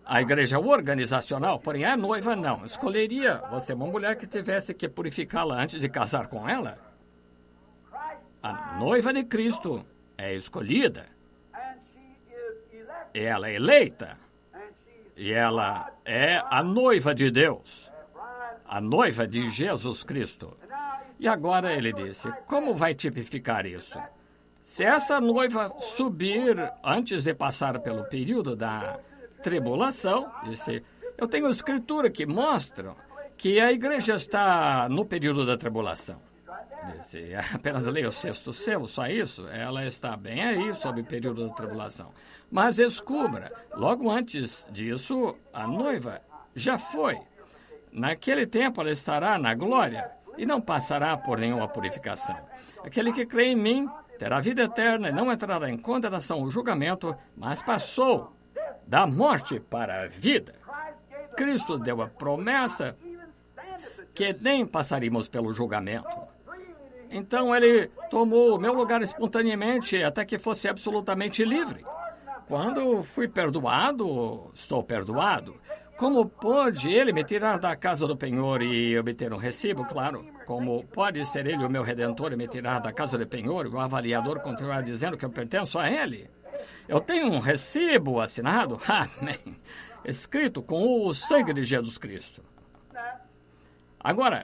A igreja organizacional, porém a noiva não. Escolheria você uma mulher que tivesse que purificá-la antes de casar com ela? A noiva de Cristo é escolhida. Ela é eleita. E ela é a noiva de Deus, a noiva de Jesus Cristo. E agora ele disse, como vai tipificar isso? Se essa noiva subir antes de passar pelo período da tribulação, disse, eu tenho escritura que mostra que a igreja está no período da tribulação. Disse, apenas leia o 6º selo, só isso, ela está bem aí sob o período da tribulação. Mas descubra, logo antes disso, a noiva já foi. Naquele tempo ela estará na glória e não passará por nenhuma purificação. Aquele que crê em mim terá vida eterna e não entrará em condenação ou julgamento, mas passou da morte para a vida. Cristo deu a promessa que nem passaríamos pelo julgamento. Então ele tomou o meu lugar espontaneamente até que fosse absolutamente livre. Quando fui perdoado, estou perdoado. Como pode ele me tirar da casa do penhor e obter um recibo? Claro. Como pode ser ele o meu redentor e me tirar da casa do penhor e o avaliador continuar dizendo que eu pertenço a ele? Eu tenho um recibo assinado, amém, escrito com o sangue de Jesus Cristo. Agora,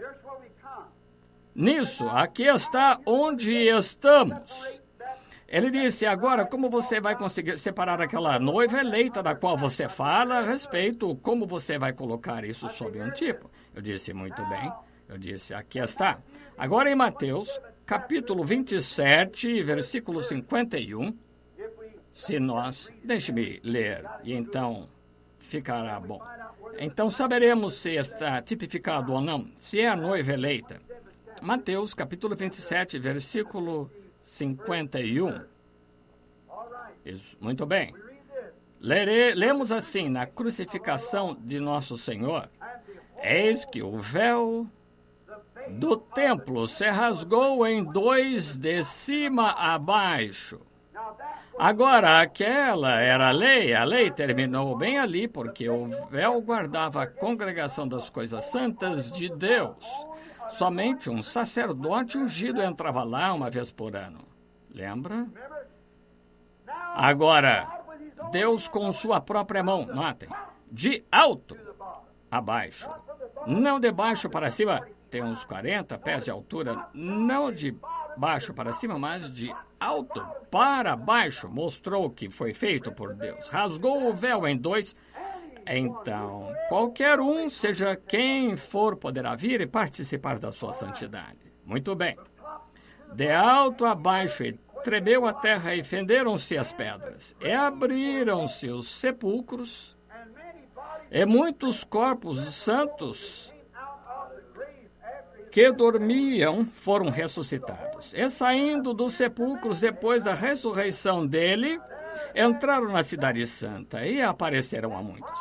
nisso, aqui está onde estamos. Ele disse, agora, como você vai conseguir separar aquela noiva eleita da qual você fala a respeito, como você vai colocar isso sob um tipo? Eu disse, muito bem. Eu disse, aqui está. Agora em Mateus, capítulo 27, versículo 51, se nós... Deixe-me ler, e então ficará bom. Então saberemos se está tipificado ou não, se é a noiva eleita. Mateus, capítulo 27, versículo 51. Isso, muito bem. Lemos assim, na crucificação de nosso Senhor, eis que o véu do templo se rasgou em dois de cima a baixo. Agora, aquela era a lei terminou bem ali, porque o véu guardava a congregação das coisas santas de Deus. Somente um sacerdote ungido entrava lá uma vez por ano. Lembra? Agora, Deus com sua própria mão, notem, de alto a baixo. Não de baixo para cima, tem uns 40 pés de altura, não de baixo para cima, mas de alto para baixo. Mostrou que foi feito por Deus. Rasgou o véu em dois. Então, qualquer um, seja quem for, poderá vir e participar da sua santidade. Muito bem. De alto a baixo, e tremeu a terra, e fenderam-se as pedras, e abriram-se os sepulcros, e muitos corpos santos que dormiam foram ressuscitados. E saindo dos sepulcros depois da ressurreição dele, entraram na cidade santa e apareceram a muitos.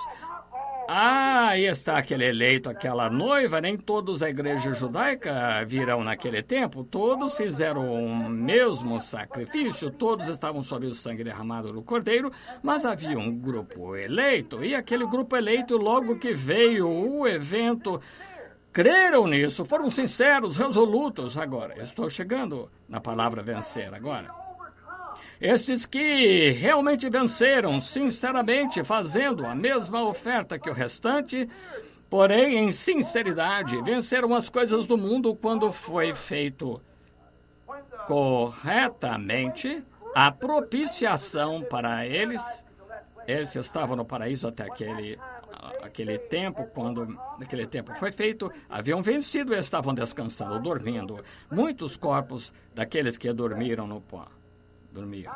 Aí está aquele eleito, aquela noiva. Nem todos a igreja judaica virão naquele tempo. Todos fizeram o mesmo sacrifício. Todos estavam sob o sangue derramado do Cordeiro. Mas havia um grupo eleito. E aquele grupo eleito, logo que veio o evento, creram nisso. Foram sinceros, resolutos. Agora, estou chegando na palavra vencer agora. Estes que realmente venceram, sinceramente, fazendo a mesma oferta que o restante, porém, em sinceridade, venceram as coisas do mundo quando foi feito corretamente a propiciação para eles. Eles estavam no paraíso até aquele tempo, quando aquele tempo foi feito, haviam vencido e estavam descansando, dormindo. Muitos corpos daqueles que dormiram no pó. Dormiam.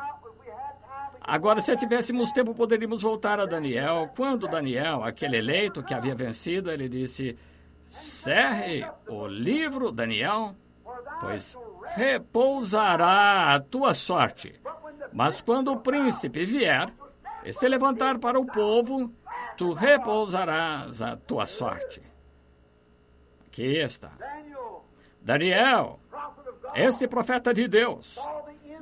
Agora, se tivéssemos tempo, poderíamos voltar a Daniel. Quando Daniel, aquele eleito que havia vencido, ele disse, cerre o livro, Daniel, pois repousará a tua sorte. Mas quando o príncipe vier e se levantar para o povo, tu repousarás a tua sorte. Aqui está. Daniel, esse profeta de Deus,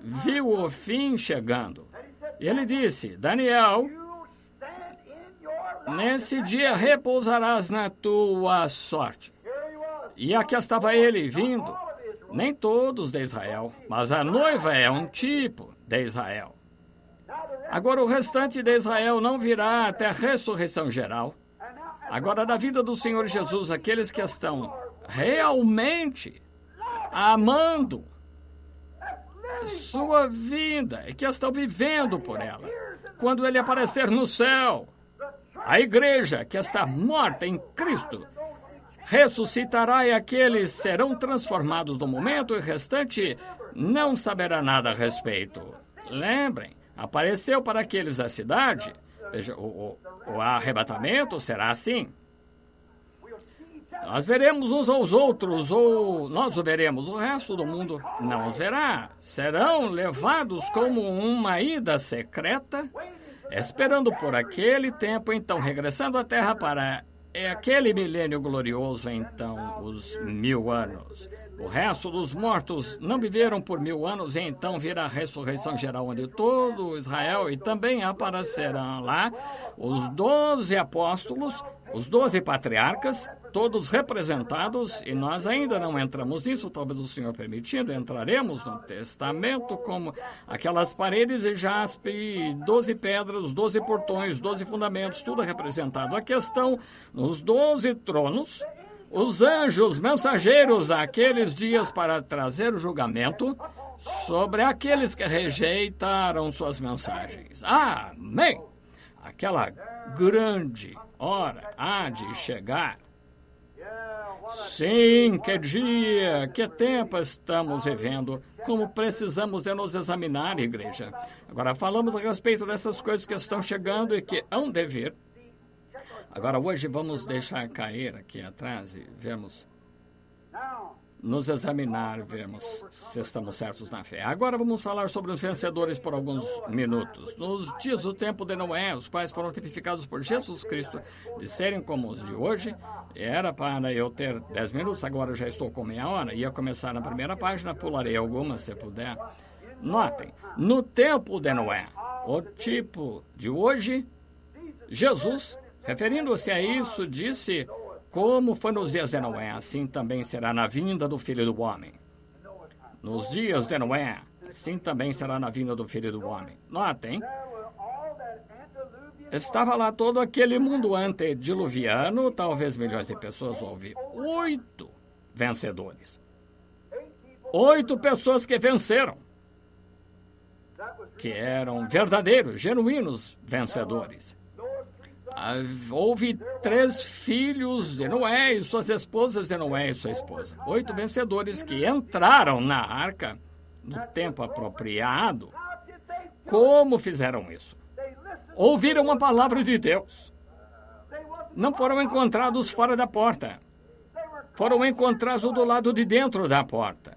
viu o fim chegando. E ele disse, Daniel, nesse dia repousarás na tua sorte. E aqui estava ele vindo, nem todos de Israel, mas a noiva é um tipo de Israel. Agora o restante de Israel não virá até a ressurreição geral. Agora, da vida do Senhor Jesus, aqueles que estão realmente amando sua vida e que estão vivendo por ela. Quando ele aparecer no céu, a igreja que está morta em Cristo ressuscitará e aqueles serão transformados no momento e o restante não saberá nada a respeito. Lembrem, apareceu para aqueles da cidade. Veja, o arrebatamento será assim. Nós veremos uns aos outros, ou nós o veremos, o resto do mundo não os verá. Serão levados como uma ida secreta, esperando por aquele tempo, então regressando à terra para aquele milênio glorioso, então os 1000 anos. O resto dos mortos não viveram por 1000 anos, e então virá a ressurreição geral, onde todo Israel e também aparecerão lá os 12 apóstolos, os 12 patriarcas, todos representados, e nós ainda não entramos nisso, talvez o Senhor permitindo, entraremos no testamento como aquelas paredes de jaspe, 12 pedras, 12 portões, 12 fundamentos, tudo é representado. A questão nos 12 tronos, os anjos mensageiros aqueles dias para trazer o julgamento sobre aqueles que rejeitaram suas mensagens. Amém! Aquela grande hora há de chegar. Sim, que dia, que tempo estamos vivendo, como precisamos de nos examinar, igreja. Agora falamos a respeito dessas coisas que estão chegando e que hão de vir. Agora hoje vamos deixar cair aqui atrás e vemos, nos examinar, vemos se estamos certos na fé. Agora vamos falar sobre os vencedores por alguns minutos. Nos dias do tempo de Noé, os quais foram tipificados por Jesus Cristo, de serem como os de hoje, era para eu ter 10 minutos, agora eu já estou com meia hora. Ia começar na primeira página, pularei algumas se puder. Notem, no tempo de Noé, o tipo de hoje, Jesus, referindo-se a isso, disse: como foi nos dias de Noé, assim também será na vinda do Filho do Homem. Nos dias de Noé, assim também será na vinda do Filho do Homem. Notem, estava lá todo aquele mundo antediluviano, talvez milhões de pessoas, houve 8 vencedores. 8 pessoas que venceram, que eram verdadeiros, genuínos vencedores. Houve 3 filhos de Noé e suas esposas de Noé e sua esposa. 8 vencedores que entraram na arca no tempo apropriado. Como fizeram isso? Ouviram a palavra de Deus. Não foram encontrados fora da porta. Foram encontrados do lado de dentro da porta.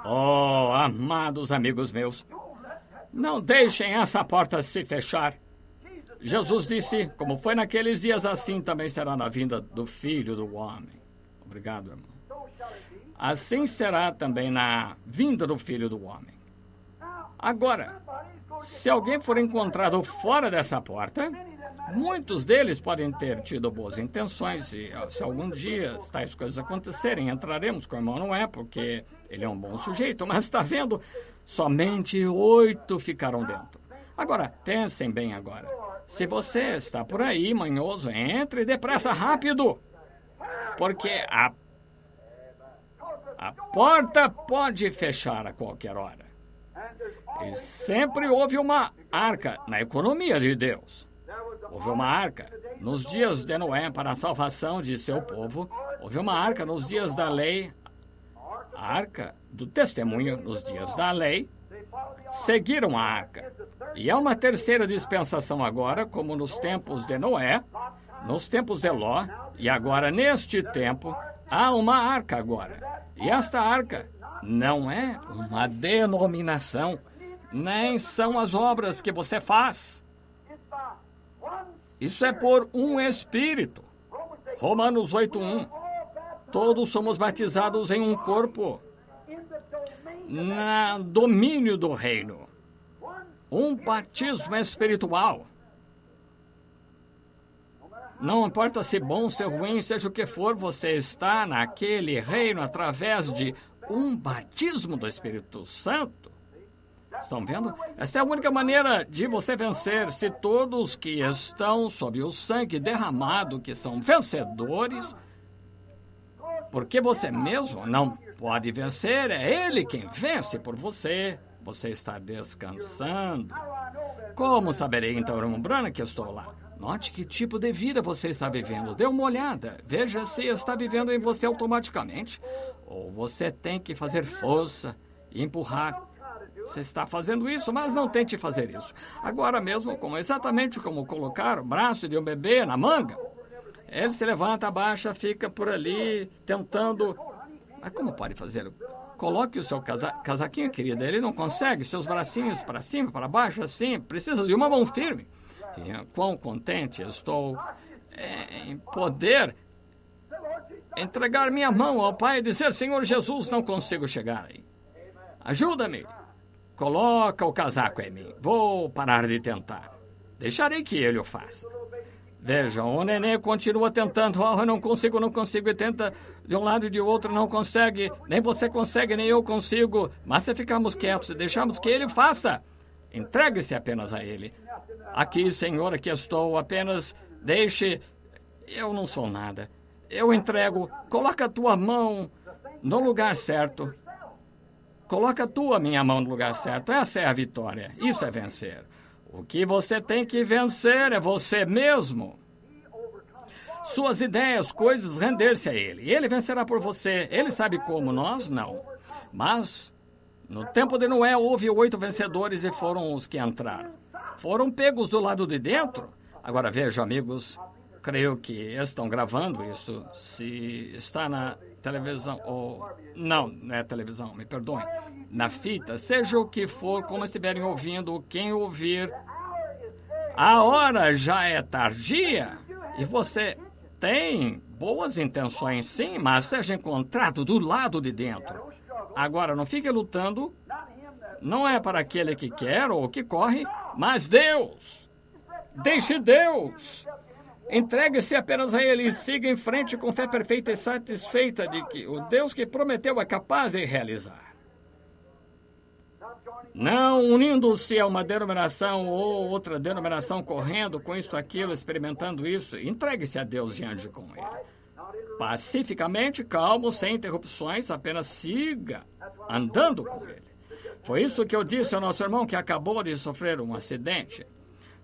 Oh, amados amigos meus, não deixem essa porta se fechar. Jesus disse, como foi naqueles dias, assim também será na vinda do Filho do Homem. Obrigado, irmão. Assim será também na vinda do Filho do Homem. Agora, se alguém for encontrado fora dessa porta, muitos deles podem ter tido boas intenções, e se algum dia tais coisas acontecerem, entraremos com o irmão Noé, porque ele é um bom sujeito, mas está vendo, somente 8 ficaram dentro. Agora, pensem bem agora. Se você está por aí, manhoso, entre depressa, rápido, porque a porta pode fechar a qualquer hora. E sempre houve uma arca na economia de Deus. Houve uma arca nos dias de Noé para a salvação de seu povo. Houve uma arca nos dias da lei, a arca do testemunho nos dias da lei. Seguiram a arca. E há uma terceira dispensação agora, como nos tempos de Noé, nos tempos de Ló, e agora neste tempo, há uma arca agora. E esta arca não é uma denominação, nem são as obras que você faz. Isso é por um Espírito. Romanos 8:1. Todos somos batizados em um corpo, no domínio do reino. Um batismo espiritual. Não importa se bom, se ruim, seja o que for, você está naquele reino através de um batismo do Espírito Santo. Estão vendo? Essa é a única maneira de você vencer. Se todos que estão sob o sangue derramado, que são vencedores, porque você mesmo não pode vencer, é Ele quem vence por você. Você está descansando. Como saberei, então, irmão Branham, que estou lá? Note que tipo de vida você está vivendo. Dê uma olhada. Veja se está vivendo em você automaticamente. Ou você tem que fazer força e empurrar. Você está fazendo isso, mas não tente fazer isso. Agora mesmo, exatamente como colocar o braço de um bebê na manga. Ele se levanta, abaixa, fica por ali, tentando... Mas como pode fazer? Coloque o seu casaquinho, querida. Ele não consegue. Seus bracinhos para cima, para baixo, assim. Precisa de uma mão firme. E quão contente estou em poder entregar minha mão ao Pai e dizer: Senhor Jesus, não consigo chegar aí. Ajuda-me. Coloca o casaco em mim. Vou parar de tentar. Deixarei que ele o faça. Veja, o neném continua tentando. Oh, eu não consigo. E tenta de um lado e de outro, não consegue. Nem você consegue, nem eu consigo. Mas se ficarmos quietos e deixarmos que ele faça, entregue-se apenas a ele. Aqui, Senhor, aqui estou. Apenas deixe. Eu não sou nada. Eu entrego. Coloca a tua mão no lugar certo. Coloca a tua, minha mão no lugar certo. Essa é a vitória. Isso é vencer. O que você tem que vencer é você mesmo. Suas ideias, coisas, render-se a ele. Ele vencerá por você. Ele sabe como, nós não. Mas, no tempo de Noé, houve 8 vencedores e foram os que entraram. Foram pegos do lado de dentro. Agora, vejam, amigos, creio que estão gravando isso. Se está na televisão, ou... Não é televisão, me perdoem. Na fita, seja o que for, como estiverem ouvindo, quem ouvir, a hora já é tardia e você tem boas intenções, sim, mas seja encontrado do lado de dentro. Agora, não fique lutando, não é para aquele que quer ou que corre, mas Deus. Deixe Deus. Entregue-se apenas a Ele e siga em frente com fé perfeita e satisfeita de que o Deus que prometeu é capaz de realizar. Não unindo-se a uma denominação ou outra denominação, correndo com isto, aquilo, experimentando isso. Entregue-se a Deus diante com Ele. Pacificamente, calmo, sem interrupções, apenas siga andando com Ele. Foi isso que eu disse ao nosso irmão que acabou de sofrer um acidente.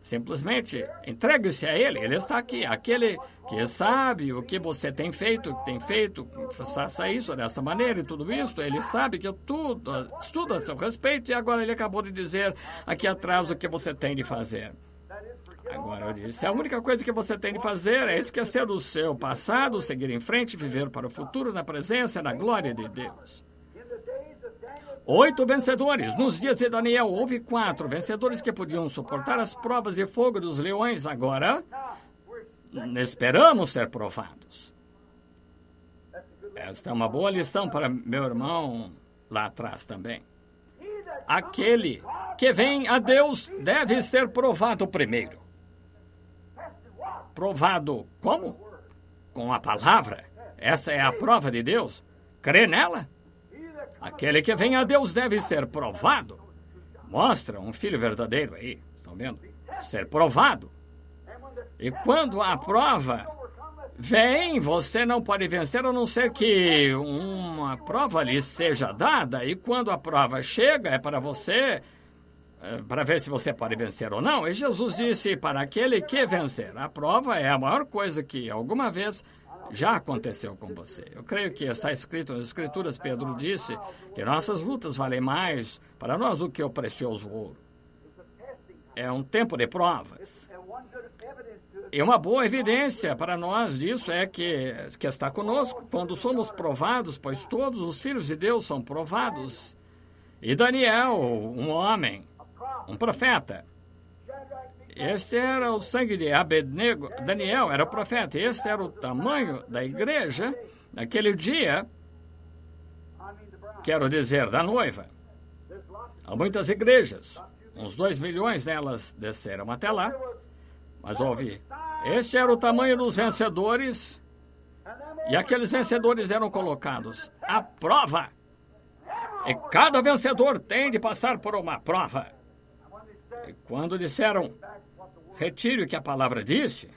Simplesmente entregue-se a Ele. Ele está aqui. Aquele que sabe o que você tem feito, faça isso dessa maneira e tudo isso. Ele sabe que tudo a seu respeito e agora ele acabou de dizer aqui atrás o que você tem de fazer. Agora eu disse, a única coisa que você tem de fazer é esquecer o seu passado, seguir em frente, viver para o futuro na presença e na glória de Deus. 8 vencedores. Nos dias de Daniel, houve 4 vencedores que podiam suportar as provas de fogo dos leões. Agora, esperamos ser provados. Esta é uma boa lição para meu irmão lá atrás também. Aquele que vem a Deus deve ser provado primeiro. Provado como? Com a palavra. Essa é a prova de Deus. Crê nela? Aquele que vem a Deus deve ser provado. Mostra um filho verdadeiro aí, estão vendo? Ser provado. E quando a prova vem, você não pode vencer a não ser que uma prova lhe seja dada. E quando a prova chega, é para você, para ver se você pode vencer ou não. E Jesus disse para aquele que vencer. A prova é a maior coisa que alguma vez já aconteceu com você. Eu creio que está escrito nas Escrituras, Pedro disse que nossas lutas valem mais para nós do que o precioso ouro. É um tempo de provas. E uma boa evidência para nós disso é que está conosco quando somos provados, pois todos os filhos de Deus são provados. E Daniel, um homem, um profeta, este era o sangue de Abednego. Daniel era o profeta. Este era o tamanho da igreja naquele dia, quero dizer, da noiva. Há muitas igrejas. Uns 2 milhões delas desceram até lá. Mas ouvi. Este era o tamanho dos vencedores. E aqueles vencedores eram colocados à prova. E cada vencedor tem de passar por uma prova. E quando disseram, retire o que a palavra disse,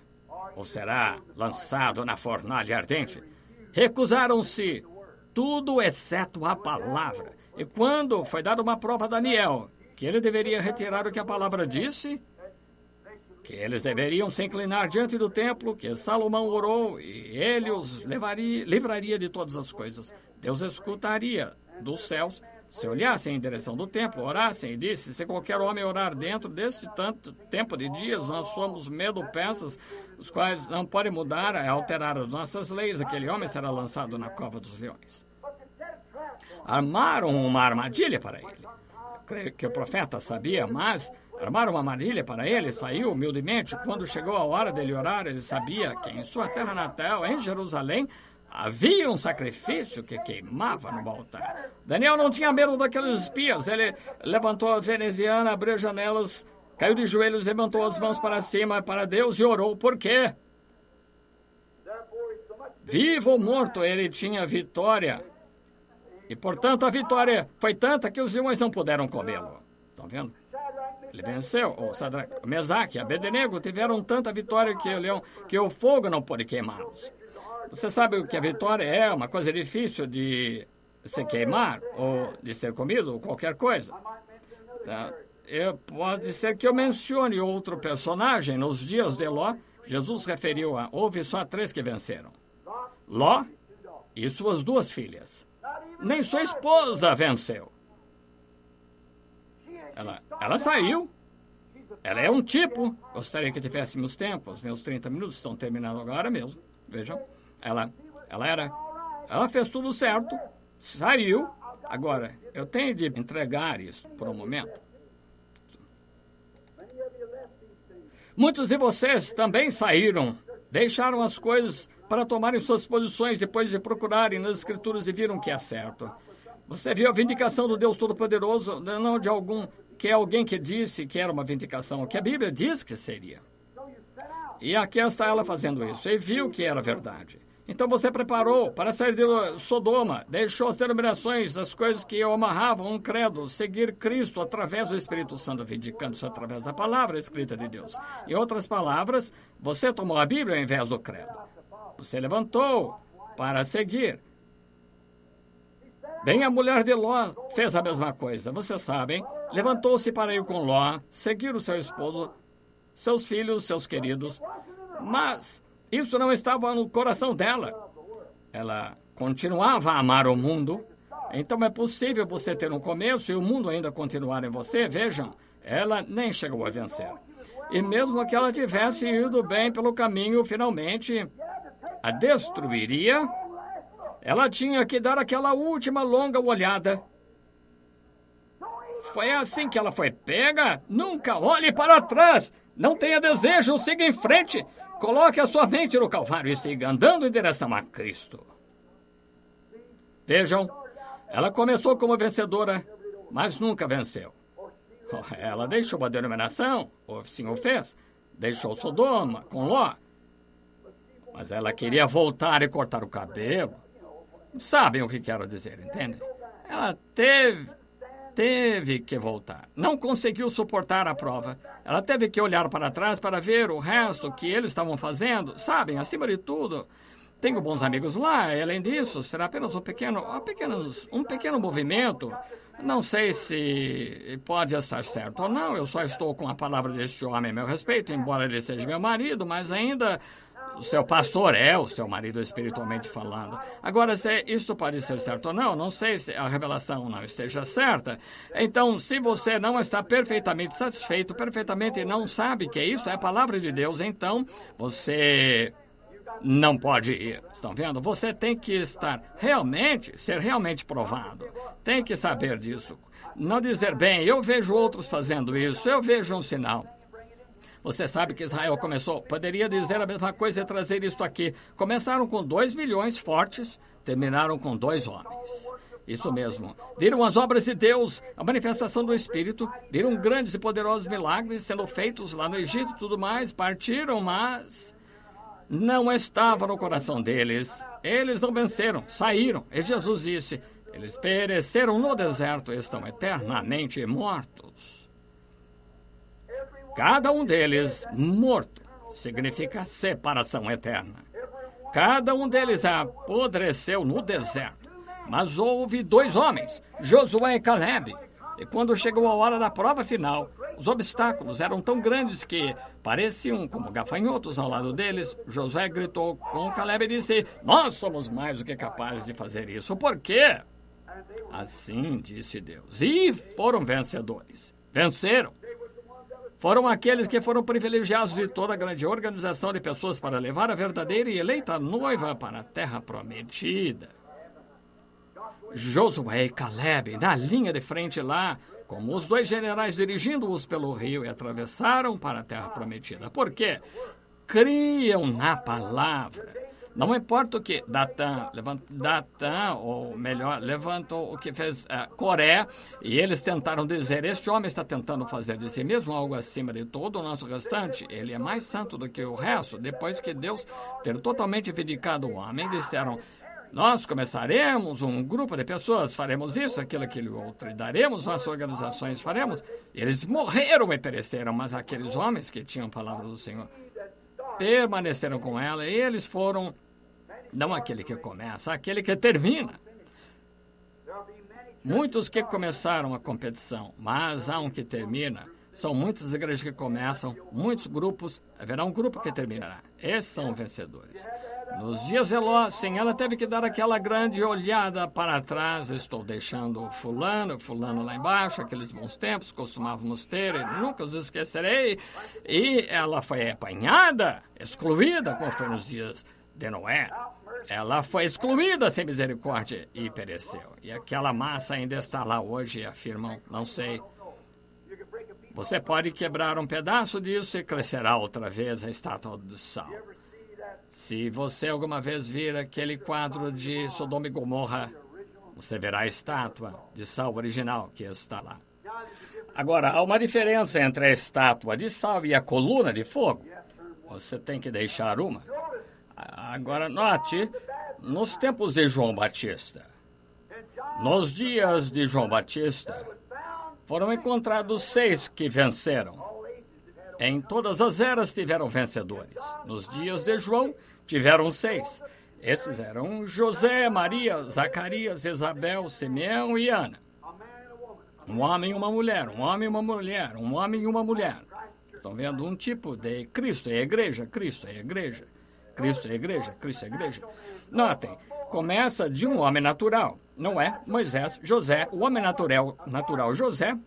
ou será lançado na fornalha ardente, recusaram-se tudo exceto a palavra. E quando foi dada uma prova a Daniel, que ele deveria retirar o que a palavra disse, que eles deveriam se inclinar diante do templo, que Salomão orou, e ele os livraria de todas as coisas. Deus escutaria dos céus, se olhassem em direção do templo, orassem e disse, se qualquer homem orar dentro desse tanto tempo de dias, nós somos medo-peças, os quais não podem mudar e alterar as nossas leis. Aquele homem será lançado na cova dos leões. Armaram uma armadilha para ele. Eu creio que o profeta sabia, mas armaram uma armadilha para ele, saiu humildemente. Quando chegou a hora dele orar, ele sabia que em sua terra natal, em Jerusalém, havia um sacrifício que queimava no altar. Daniel não tinha medo daqueles espias. Ele levantou a veneziana, abriu as janelas, caiu de joelhos, levantou as mãos para cima, para Deus e orou. Por quê? Vivo ou morto, ele tinha vitória. E, portanto, a vitória foi tanta que os leões não puderam comê-lo. Estão vendo? Ele venceu. O Sadraque, Mesaque e Abednego tiveram tanta vitória que o fogo não pôde queimá-los. Você sabe o que a vitória é? Uma coisa difícil de se queimar ou de ser comido ou qualquer coisa. Tá? Pode ser que eu mencione outro personagem. Nos dias de Ló, Jesus referiu a... Houve só 3 que venceram. Ló e suas 2 filhas. Nem sua esposa venceu. Ela saiu. Ela é um tipo. Gostaria que tivéssemos tempo. Os meus 30 minutos estão terminando agora mesmo. Vejam. Ela fez tudo certo. Saiu. Agora, eu tenho de entregar isso por um momento. Muitos de vocês também saíram. Deixaram as coisas para tomarem suas posições depois de procurarem nas Escrituras e viram que é certo. Você viu a vindicação do Deus Todo-Poderoso, não de alguém que disse que era uma vindicação, que a Bíblia diz que seria. E aqui está ela fazendo isso, e viu que era verdade. Então você preparou para sair de Sodoma, deixou as denominações, as coisas que o amarravam, um credo, seguir Cristo através do Espírito Santo, vindicando-se através da palavra escrita de Deus. Em outras palavras, você tomou a Bíblia ao invés do credo. Você levantou para seguir. Bem, a mulher de Ló fez a mesma coisa. Vocês sabem, levantou-se para ir com Ló, seguir o seu esposo, seus filhos, seus queridos. Mas isso não estava no coração dela. Ela continuava a amar o mundo. Então é possível você ter um começo e o mundo ainda continuar em você. Vejam, ela nem chegou a vencer. E mesmo que ela tivesse ido bem pelo caminho, finalmente a destruiria, ela tinha que dar aquela última longa olhada. Foi assim que ela foi pega. Nunca olhe para trás. Não tenha desejo, siga em frente. Coloque a sua mente no Calvário e siga andando em direção a Cristo. Vejam, ela começou como vencedora, mas nunca venceu. Ela deixou a denominação, ou sim o fez. Deixou Sodoma com Ló. Mas ela queria voltar e cortar o cabelo. Sabem o que quero dizer, entendem? Ela teve que voltar. Não conseguiu suportar a prova. Ela teve que olhar para trás para ver o resto que eles estavam fazendo. Sabem, acima de tudo, tenho bons amigos lá. E, além disso, será apenas um pequeno movimento. Não sei se pode estar certo ou não. Eu só estou com a palavra deste homem a meu respeito, embora ele seja meu marido, mas ainda o seu pastor é o seu marido espiritualmente falando. Agora, se isto pode ser certo ou não, não sei se a revelação não esteja certa. Então, se você não está perfeitamente satisfeito, perfeitamente não sabe que isso é a palavra de Deus, então você não pode ir. Estão vendo? Você tem que ser realmente provado. Tem que saber disso. Não dizer, bem, eu vejo outros fazendo isso, eu vejo um sinal. Você sabe que Israel poderia dizer a mesma coisa e trazer isto aqui. Começaram com 2 milhões fortes, terminaram com 2 homens. Isso mesmo. Viram as obras de Deus, a manifestação do Espírito, viram grandes e poderosos milagres sendo feitos lá no Egito e tudo mais, partiram, mas não estava no coração deles. Eles não venceram, saíram. E Jesus disse, eles pereceram no deserto e estão eternamente mortos. Cada um deles morto significa separação eterna. Cada um deles apodreceu no deserto. Mas houve 2 homens, Josué e Caleb. E quando chegou a hora da prova final, os obstáculos eram tão grandes que pareciam como gafanhotos ao lado deles. Josué gritou com Caleb e disse, nós somos mais do que capazes de fazer isso. Por quê? Assim disse Deus. E foram vencedores. Venceram. foram aqueles que foram privilegiados de toda a grande organização de pessoas para levar a verdadeira e eleita noiva para a terra prometida. Josué e Caleb, na linha de frente lá, como os dois generais dirigindo-os pelo rio, e atravessaram para a terra prometida. Por quê? Criam na palavra. Não importa o que Datã, ou melhor, levantou o que fez Coré, e eles tentaram dizer, este homem está tentando fazer de si mesmo algo acima de todo o nosso restante. Ele é mais santo do que o resto. Depois que Deus ter totalmente vindicado o homem, disseram, nós começaremos um grupo de pessoas, faremos isso, aquilo, aquilo outro, e daremos nossas organizações, faremos. Eles morreram e pereceram, mas aqueles homens que tinham a palavra do Senhor permaneceram com ela, e eles foram, não aquele que começa, aquele que termina. Muitos que começaram a competição, mas há um que termina. São muitas igrejas que começam, muitos grupos, haverá um grupo que terminará. Esses são vencedores. Nos dias de Ló, sim, ela teve que dar aquela grande olhada para trás. Estou deixando fulano lá embaixo, aqueles bons tempos costumávamos ter, e nunca os esquecerei. E ela foi apanhada, excluída, como foi nos dias de Noé. Ela foi excluída sem misericórdia e pereceu. E aquela massa ainda está lá hoje e afirmam, não sei. Você pode quebrar um pedaço disso e crescerá outra vez a estátua do sal. Se você alguma vez vir aquele quadro de Sodoma e Gomorra, você verá a estátua de sal original que está lá. Agora, há uma diferença entre a estátua de sal e a coluna de fogo. Você tem que deixar uma. Agora, note, nos tempos de João Batista, nos dias de João Batista, foram encontrados 6 que venceram. Em todas as eras tiveram vencedores. Nos dias de João, tiveram 6. Esses eram José, Maria, Zacarias, Isabel, Simeão e Ana. Um homem e uma mulher, um homem e uma mulher, um homem e uma mulher. Estão vendo um tipo de Cristo é a igreja, Cristo é a igreja, Cristo é a igreja, Cristo é a igreja. Notem, começa de um homem natural. Não é Moisés, José, o homem natural José,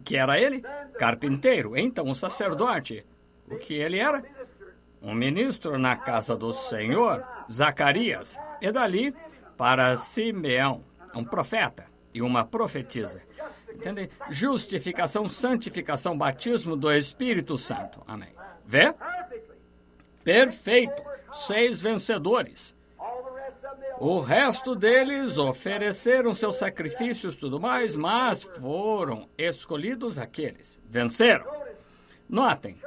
que era ele, carpinteiro. Então, o sacerdote, o que ele era? Um ministro na casa do Senhor, Zacarias. E dali para Simeão, um profeta e uma profetisa. Entende? Justificação, santificação, batismo do Espírito Santo. Amém. Vê? Perfeito. 6 vencedores. O resto deles ofereceram seus sacrifícios e tudo mais, mas foram escolhidos aqueles. Venceram. Notem.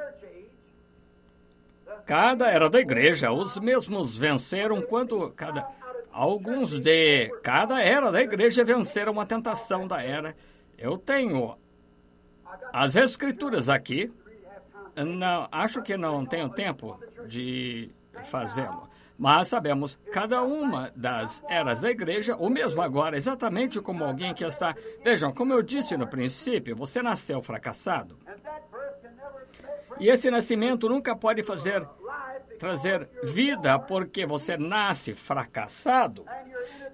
Cada era da igreja, os mesmos venceram quando alguns de cada era da igreja venceram a tentação da era. Eu tenho as escrituras aqui. Não, acho que não tenho tempo de fazê-lo. Mas sabemos, cada uma das eras da igreja, ou mesmo agora, exatamente como alguém que está... Vejam, como eu disse no princípio, você nasceu fracassado. E esse nascimento nunca pode trazer vida, porque você nasce fracassado.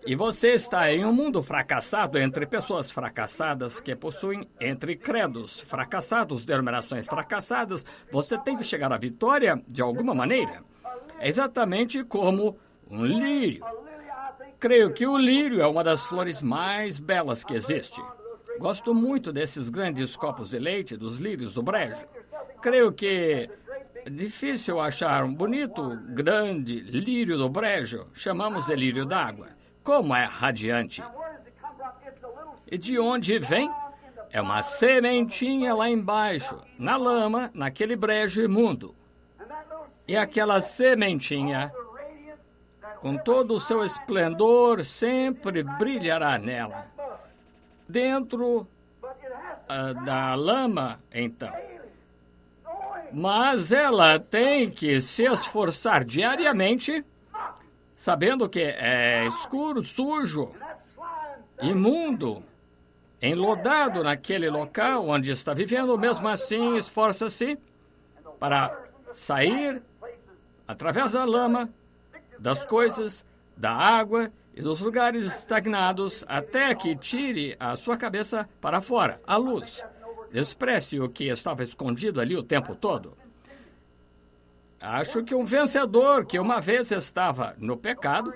E você está em um mundo fracassado, entre pessoas fracassadas que possuem, entre credos fracassados, denominações fracassadas. Você tem que chegar à vitória de alguma maneira. É exatamente como um lírio. Creio que o lírio é uma das flores mais belas que existe. Gosto muito desses grandes copos de leite, dos lírios do brejo. Creio que é difícil achar um bonito, grande lírio do brejo. Chamamos de lírio d'água. Como é radiante. E de onde vem? É uma sementinha lá embaixo, na lama, naquele brejo imundo. E aquela sementinha, com todo o seu esplendor, sempre brilhará nela. Dentro da lama, então. Mas ela tem que se esforçar diariamente, sabendo que é escuro, sujo, imundo, enlodado naquele local onde está vivendo, mesmo assim esforça-se para sair através da lama, das coisas, da água e dos lugares estagnados, até que tire a sua cabeça para fora, a luz. Expresse o que estava escondido ali o tempo todo. Acho que um vencedor que uma vez estava no pecado,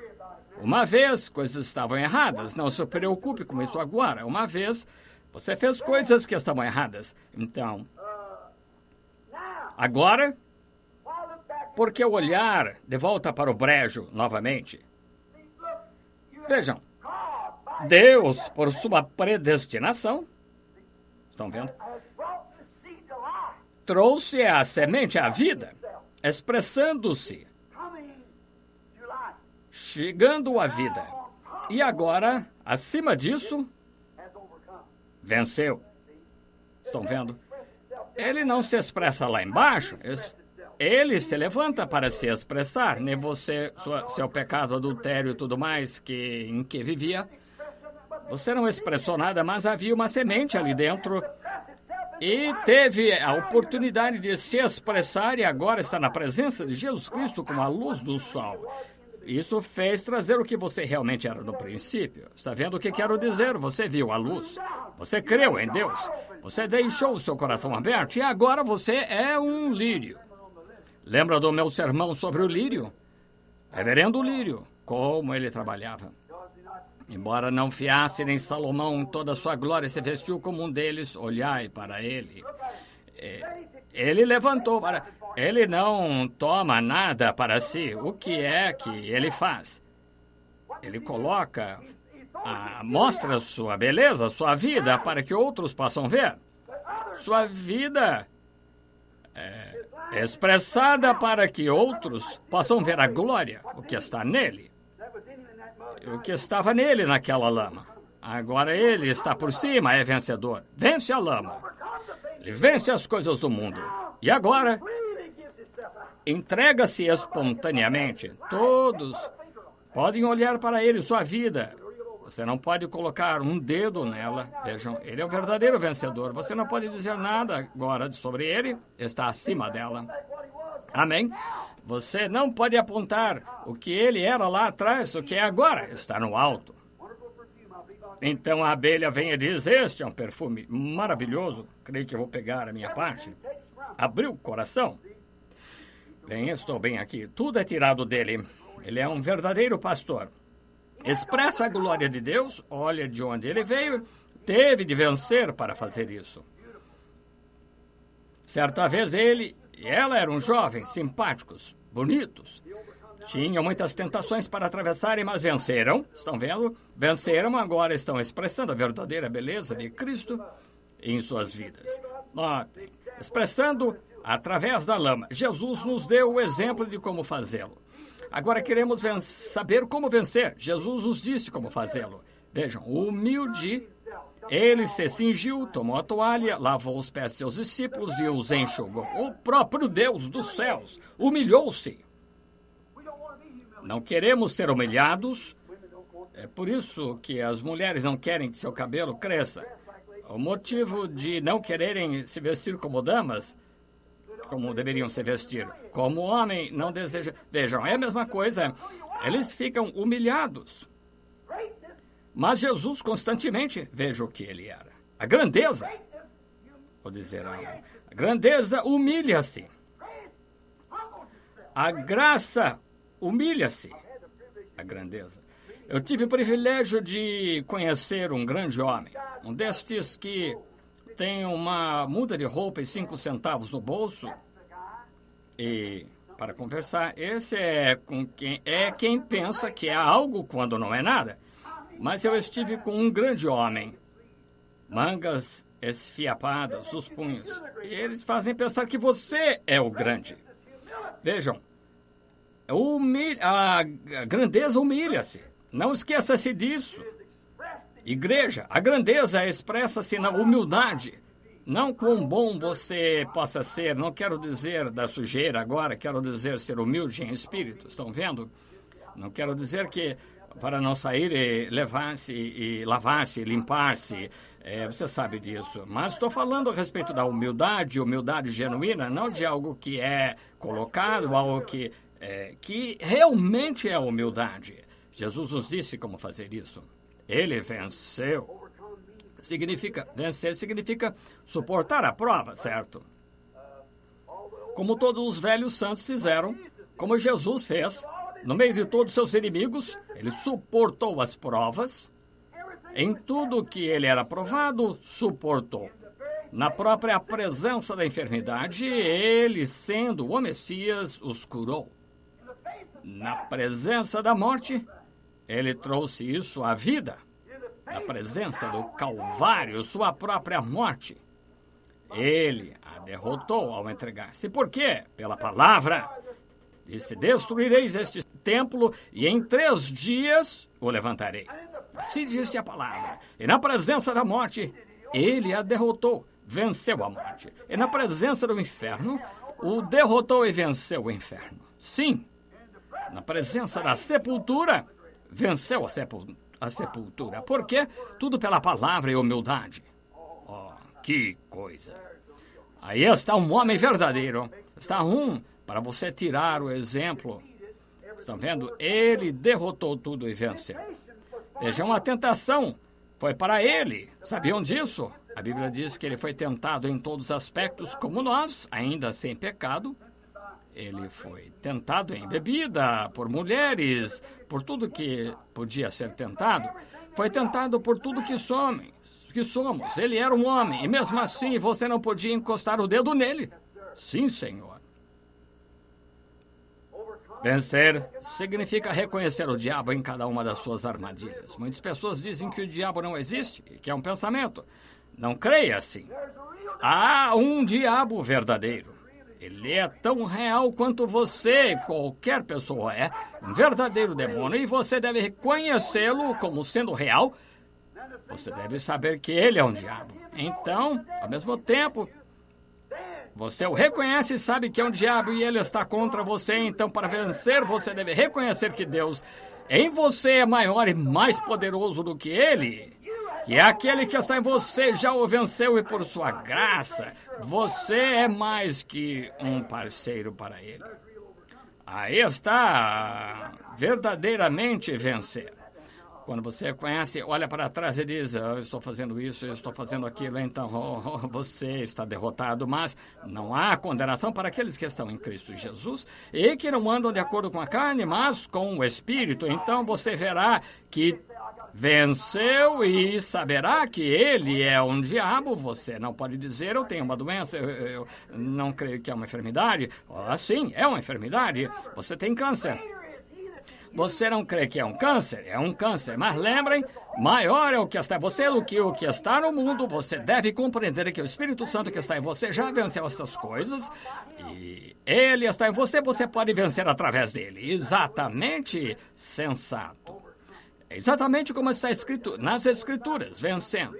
uma vez coisas estavam erradas, não se preocupe com isso agora. Uma vez você fez coisas que estavam erradas. Então, agora, por que olhar de volta para o brejo novamente? Vejam, Deus, por sua predestinação, estão vendo? Trouxe a semente à vida, expressando-se, chegando à vida. E agora, acima disso, venceu. Estão vendo? Ele não se expressa lá embaixo, ele se levanta para se expressar, nem você, seu pecado, adultério e tudo mais em que vivia. Você não expressou nada, mas havia uma semente ali dentro e teve a oportunidade de se expressar e agora está na presença de Jesus Cristo como a luz do sol. Isso fez trazer o que você realmente era no princípio. Está vendo o que quero dizer? Você viu a luz. Você creu em Deus. Você deixou o seu coração aberto e agora você é um lírio. Lembra do meu sermão sobre o lírio? Reverendo Lírio, como ele trabalhava. Embora não fiasse nem Salomão em toda a sua glória, se vestiu como um deles, olhai para ele. Ele levantou para... Ele não toma nada para si. O que é que ele faz? Ele coloca, mostra sua beleza, sua vida, para que outros possam ver. Sua vida é expressada para que outros possam ver a glória, o que está nele. O que estava nele naquela lama. Agora ele está por cima, é vencedor. Vence a lama. Ele vence as coisas do mundo. E agora, entrega-se espontaneamente. Todos podem olhar para ele, sua vida. Você não pode colocar um dedo nela. Vejam, ele é o verdadeiro vencedor. Você não pode dizer nada agora sobre ele. Está acima dela. Amém? Você não pode apontar o que ele era lá atrás, o que é agora. Está no alto. Então a abelha vem e diz, este é um perfume maravilhoso. Creio que eu vou pegar a minha parte. Abriu o coração. Bem, estou bem aqui. Tudo é tirado dele. Ele é um verdadeiro pastor. Expressa a glória de Deus, olha de onde ele veio, teve de vencer para fazer isso. Certa vez ele e ela eram jovens, simpáticos, bonitos. Tinham muitas tentações para atravessarem, mas venceram. Estão vendo? Venceram, agora estão expressando a verdadeira beleza de Cristo em suas vidas. Notem, expressando através da lama. Jesus nos deu o exemplo de como fazê-lo. Agora queremos saber como vencer. Jesus nos disse como fazê-lo. Vejam, humilde, ele se cingiu, tomou a toalha, lavou os pés de seus discípulos e os enxugou. O próprio Deus dos céus humilhou-se. Não queremos ser humilhados. É por isso que as mulheres não querem que seu cabelo cresça. O motivo de não quererem se vestir como damas, como deveriam se vestir, como homem não deseja... Vejam, é a mesma coisa. Eles ficam humilhados. Mas Jesus constantemente, veja o que ele era. A grandeza, vou dizer algo, a grandeza humilha-se. A graça humilha-se. A grandeza. Eu tive o privilégio de conhecer um grande homem, um destes que tem uma muda de roupa e 5 centavos no bolso. E para conversar, esse é quem pensa que é algo quando não é nada. Mas eu estive com um grande homem, mangas esfiapadas, os punhos. E eles fazem pensar que você é o grande. Vejam, a grandeza humilha-se. Não esqueça-se disso. Igreja, a grandeza expressa-se na humildade. Não quão bom você possa ser, não quero dizer da sujeira agora, quero dizer ser humilde em espírito. Estão vendo? Não quero dizer que para não sair e levar-se e lavar-se, limpar-se, você sabe disso. Mas estou falando a respeito da humildade genuína, não de algo que é colocado, algo que realmente é humildade. Jesus nos disse como fazer isso. Ele venceu. Vencer significa suportar a prova, certo? Como todos os velhos santos fizeram, como Jesus fez, no meio de todos os seus inimigos, ele suportou as provas. Em tudo que ele era provado, suportou. Na própria presença da enfermidade, ele, sendo o Messias, os curou. Na presença da morte, ele trouxe isso à vida. Na presença do Calvário, sua própria morte, ele a derrotou ao entregar-se. Por quê? Pela palavra. Disse: destruireis este templo e em 3 dias o levantarei. Assim disse a palavra. E na presença da morte, ele a derrotou, venceu a morte. E na presença do inferno, o derrotou e venceu o inferno. Sim, na presença da sepultura, venceu a sepultura. Por quê? Tudo pela palavra e humildade. Oh, que coisa! Aí está um homem verdadeiro. Está para você tirar o exemplo. Estão vendo? Ele derrotou tudo e venceu. Vejam, a tentação foi para ele. Sabiam disso? A Bíblia diz que ele foi tentado em todos os aspectos, como nós, ainda sem pecado. Ele foi tentado em bebida, por mulheres, por tudo que podia ser tentado. Foi tentado por tudo que somos. Ele era um homem, e mesmo assim você não podia encostar o dedo nele. Sim, Senhor. Vencer significa reconhecer o diabo em cada uma das suas armadilhas. Muitas pessoas dizem que o diabo não existe e que é um pensamento. Não creia assim. Há um diabo verdadeiro. Ele é tão real quanto você, qualquer pessoa é, um verdadeiro demônio, e você deve reconhecê-lo como sendo real. Você deve saber que ele é um diabo. Então, ao mesmo tempo, você o reconhece e sabe que é um diabo e ele está contra você. Então, para vencer, você deve reconhecer que Deus em você é maior e mais poderoso do que ele. Que aquele que está em você já o venceu e por sua graça, você é mais que um parceiro para ele. Aí está verdadeiramente vencer. Quando você conhece, olha para trás e diz: eu estou fazendo isso, eu estou fazendo aquilo, então você está derrotado. Mas não há condenação para aqueles que estão em Cristo Jesus e que não andam de acordo com a carne, mas com o Espírito. Então você verá que venceu e saberá que ele é um diabo. Você não pode dizer: eu tenho uma doença, eu não creio que é uma enfermidade. Sim, é uma enfermidade. Você tem câncer. Você não crê que é um câncer? É um câncer. Mas lembrem, maior é o que está em você do que o que está no mundo. Você deve compreender que o Espírito Santo que está em você já venceu essas coisas. E ele está em você, você pode vencer através dele. Exatamente sensato. É exatamente como está escrito nas Escrituras, vencendo.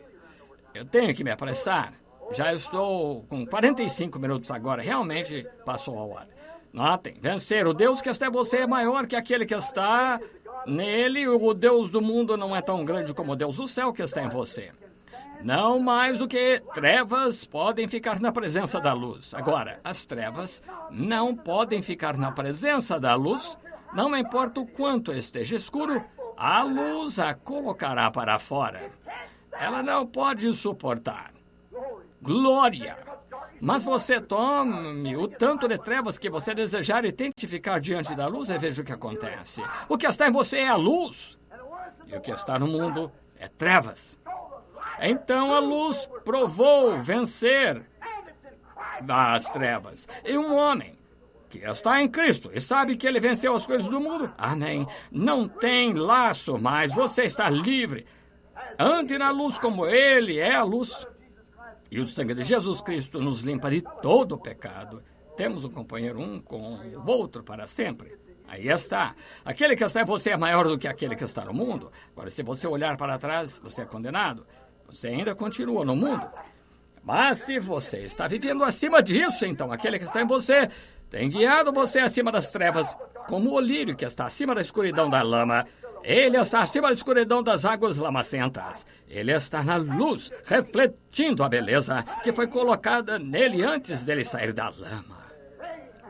Eu tenho que me apressar. Já estou com 45 minutos agora. Realmente passou a hora. Notem, vencer. O Deus que está em você é maior que aquele que está nele. O Deus do mundo não é tão grande como o Deus do céu que está em você. Não mais do que trevas podem ficar na presença da luz. Agora, as trevas não podem ficar na presença da luz. Não importa o quanto esteja escuro, a luz a colocará para fora. Ela não pode suportar. Glória! Mas você tome o tanto de trevas que você desejar e tente ficar diante da luz e veja o que acontece. O que está em você é a luz. E o que está no mundo é trevas. Então a luz provou vencer as trevas. E um homem que está em Cristo e sabe que ele venceu as coisas do mundo, amém, não tem laço mais, você está livre. Ande na luz como ele é a luz. E o sangue de Jesus Cristo nos limpa de todo o pecado. Temos um companheiro um com o outro para sempre. Aí está. Aquele que está em você é maior do que aquele que está no mundo. Agora, se você olhar para trás, você é condenado. Você ainda continua no mundo. Mas se você está vivendo acima disso, então aquele que está em você tem guiado você acima das trevas, como o olírio que está acima da escuridão da lama. Ele está acima da escuridão das águas lamacentas. Ele está na luz, refletindo a beleza que foi colocada nele antes dele sair da lama.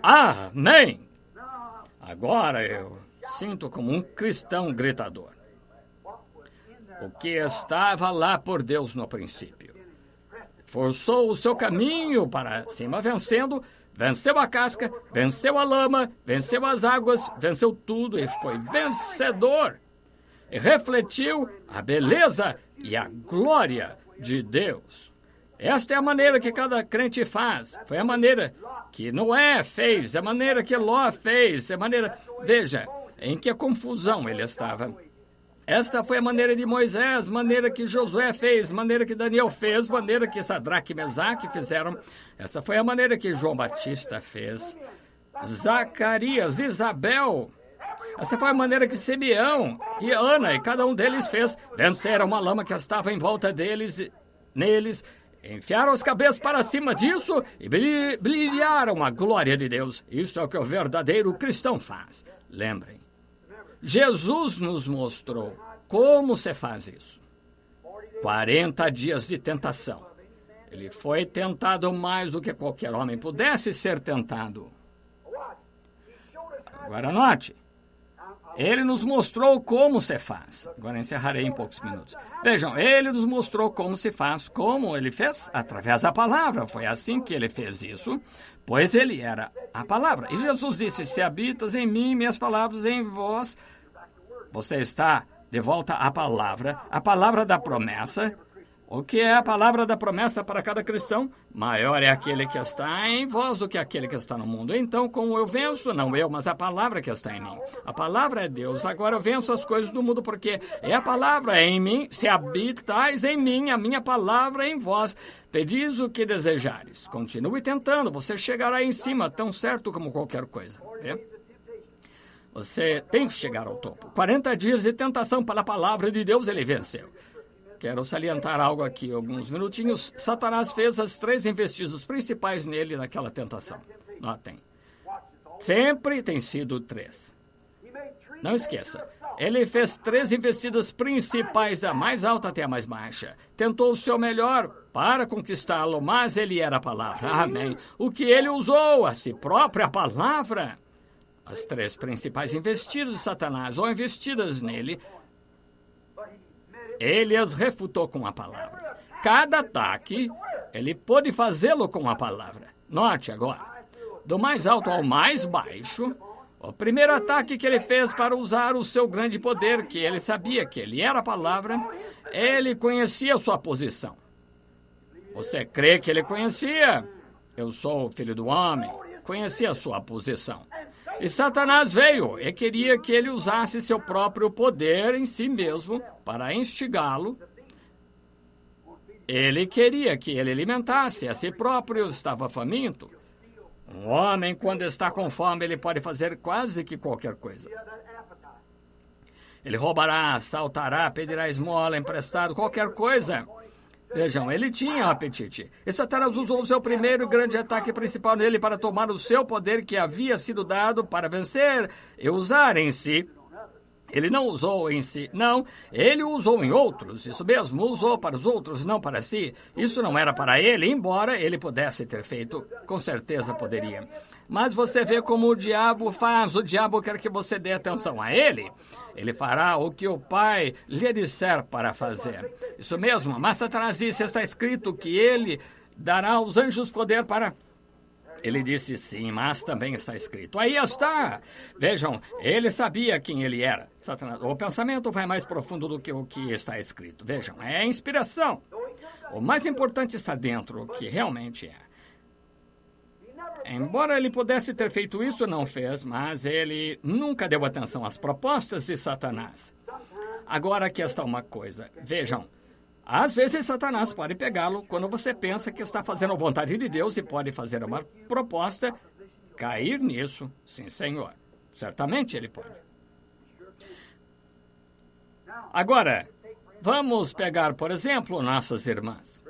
Amém! Agora eu sinto como um cristão gritador. o que estava lá por Deus no princípio. Forçou o seu caminho para cima, venceu a casca, venceu a lama, venceu as águas, venceu tudo e foi vencedor. E refletiu a beleza e a glória de Deus. Esta é a maneira que cada crente faz. Foi a maneira que Noé fez, a maneira que Ló fez, a maneira... Veja, em que confusão ele estava. Esta foi a maneira de Moisés, maneira que Josué fez, maneira que Daniel fez, maneira que Sadraque e Mesaque fizeram. Essa foi a maneira que João Batista fez. Zacarias, Isabel. Essa foi a maneira que Simeão e Ana e cada um deles fez. Venceram uma lama que estava em volta neles, enfiaram as cabeças para cima disso e brilharam a glória de Deus. Isso é o que o verdadeiro cristão faz. Lembrem. Jesus nos mostrou como se faz isso. 40 dias de tentação. Ele foi tentado mais do que qualquer homem pudesse ser tentado. Agora note. Ele nos mostrou como se faz. Agora encerrarei em poucos minutos. Vejam, ele nos mostrou como se faz. Como ele fez? Através da palavra. Foi assim que ele fez isso, pois ele era a palavra. E Jesus disse, se habitas em mim, minhas palavras em vós, você está de volta à palavra da promessa. O que é a palavra da promessa para cada cristão? Maior é aquele que está em vós do que aquele que está no mundo. Então, como eu venço, não eu, mas a palavra que está em mim. A palavra é Deus. Agora eu venço as coisas do mundo porque é a palavra em mim. Se habitais em mim, a minha palavra em vós. Pedis o que desejares. Continue tentando, você chegará em cima, tão certo como qualquer coisa. É? Você tem que chegar ao topo. 40 dias de tentação pela palavra de Deus, ele venceu. Quero salientar algo aqui, alguns minutinhos. Satanás fez as 3 investidas principais nele naquela tentação. Notem. Sempre tem sido 3. Não esqueça. Ele fez 3 investidas principais, da mais alta até a mais baixa. Tentou o seu melhor para conquistá-lo, mas ele era a palavra. Amém. O que ele usou? A si própria palavra. As 3 principais investidas de Satanás, ou investidas nele, ele as refutou com a palavra. Cada ataque, ele pôde fazê-lo com a palavra. Note agora, do mais alto ao mais baixo, o primeiro ataque que ele fez para usar o seu grande poder, que ele sabia que ele era a palavra, ele conhecia sua posição. Você crê que ele conhecia? Eu sou o filho do homem. Conhecia sua posição. E Satanás veio e queria que ele usasse seu próprio poder em si mesmo para instigá-lo. Ele queria que ele alimentasse a si próprio, estava faminto. Um homem, quando está com fome, ele pode fazer quase que qualquer coisa. Ele roubará, assaltará, pedirá esmola, emprestado, qualquer coisa. Vejam, ele tinha apetite. E Satanás usou o seu primeiro grande ataque principal nele para tomar o seu poder que havia sido dado para vencer e usar em si. Ele não usou em si, não. Ele usou em outros. Isso mesmo, usou para os outros, não para si. Isso não era para ele, embora ele pudesse ter feito. Com certeza poderia. Mas você vê como o diabo faz. O diabo quer que você dê atenção a ele. Ele fará o que o Pai lhe disser para fazer. Isso mesmo, mas Satanás disse, está escrito que ele dará aos anjos poder para... Ele disse sim, mas também está escrito. Aí está! Vejam, ele sabia quem ele era. Satanás, o pensamento vai mais profundo do que o que está escrito. Vejam, é a inspiração. O mais importante está dentro, o que realmente é. Embora ele pudesse ter feito isso, não fez, mas ele nunca deu atenção às propostas de Satanás. Agora aqui está uma coisa. Vejam, às vezes Satanás pode pegá-lo quando você pensa que está fazendo a vontade de Deus e pode fazer uma proposta, cair nisso. Sim, Senhor. Certamente ele pode. Agora, vamos pegar, por exemplo, nossas irmãs.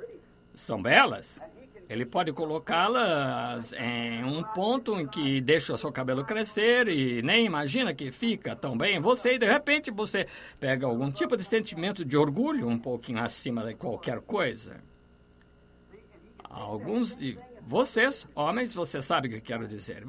São belas. Ele pode colocá-las em um ponto em que deixa o seu cabelo crescer e nem imagina que fica tão bem em você. E, de repente, você pega algum tipo de sentimento de orgulho um pouquinho acima de qualquer coisa. Alguns de vocês, homens, você sabe o que eu quero dizer.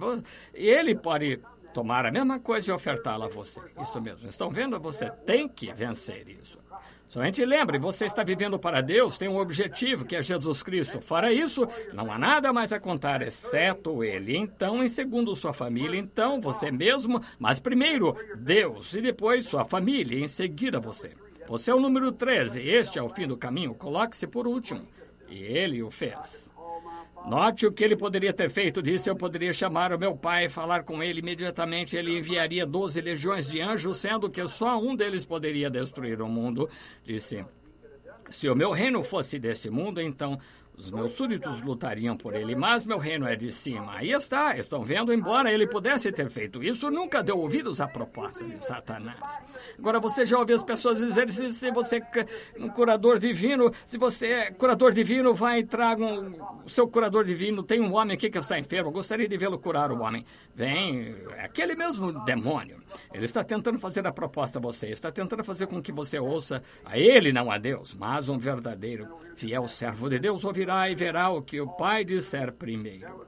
Ele pode tomar a mesma coisa e ofertá-la a você. Isso mesmo. Estão vendo? Você tem que vencer isso. Somente lembre, você está vivendo para Deus, tem um objetivo, que é Jesus Cristo. Fora isso, não há nada mais a contar, exceto Ele. Então, em segundo, sua família. Então, você mesmo. Mas primeiro, Deus. E depois, sua família. E em seguida, você. Você é o número 13. Este é o fim do caminho. Coloque-se por último. E Ele o fez. Note o que ele poderia ter feito. Disse: eu poderia chamar o meu pai e falar com ele. Imediatamente ele enviaria 12 legiões de anjos, sendo que só um deles poderia destruir o mundo. Disse: se o meu reino fosse desse mundo, então os meus súditos lutariam por ele, mas meu reino é de cima. Aí está, estão vendo? Embora ele pudesse ter feito isso, nunca deu ouvidos à proposta de Satanás. Agora, você já ouviu as pessoas dizerem: se você é um curador divino, se você é curador divino, vai e traga o seu curador divino. Tem um homem aqui que está enfermo, gostaria de vê-lo curar o homem. Vem, aquele mesmo demônio. Ele está tentando fazer a proposta a você, está tentando fazer com que você ouça a ele, não a Deus, mas um verdadeiro, fiel servo de Deus ouvirá e verá o que o pai disser primeiro.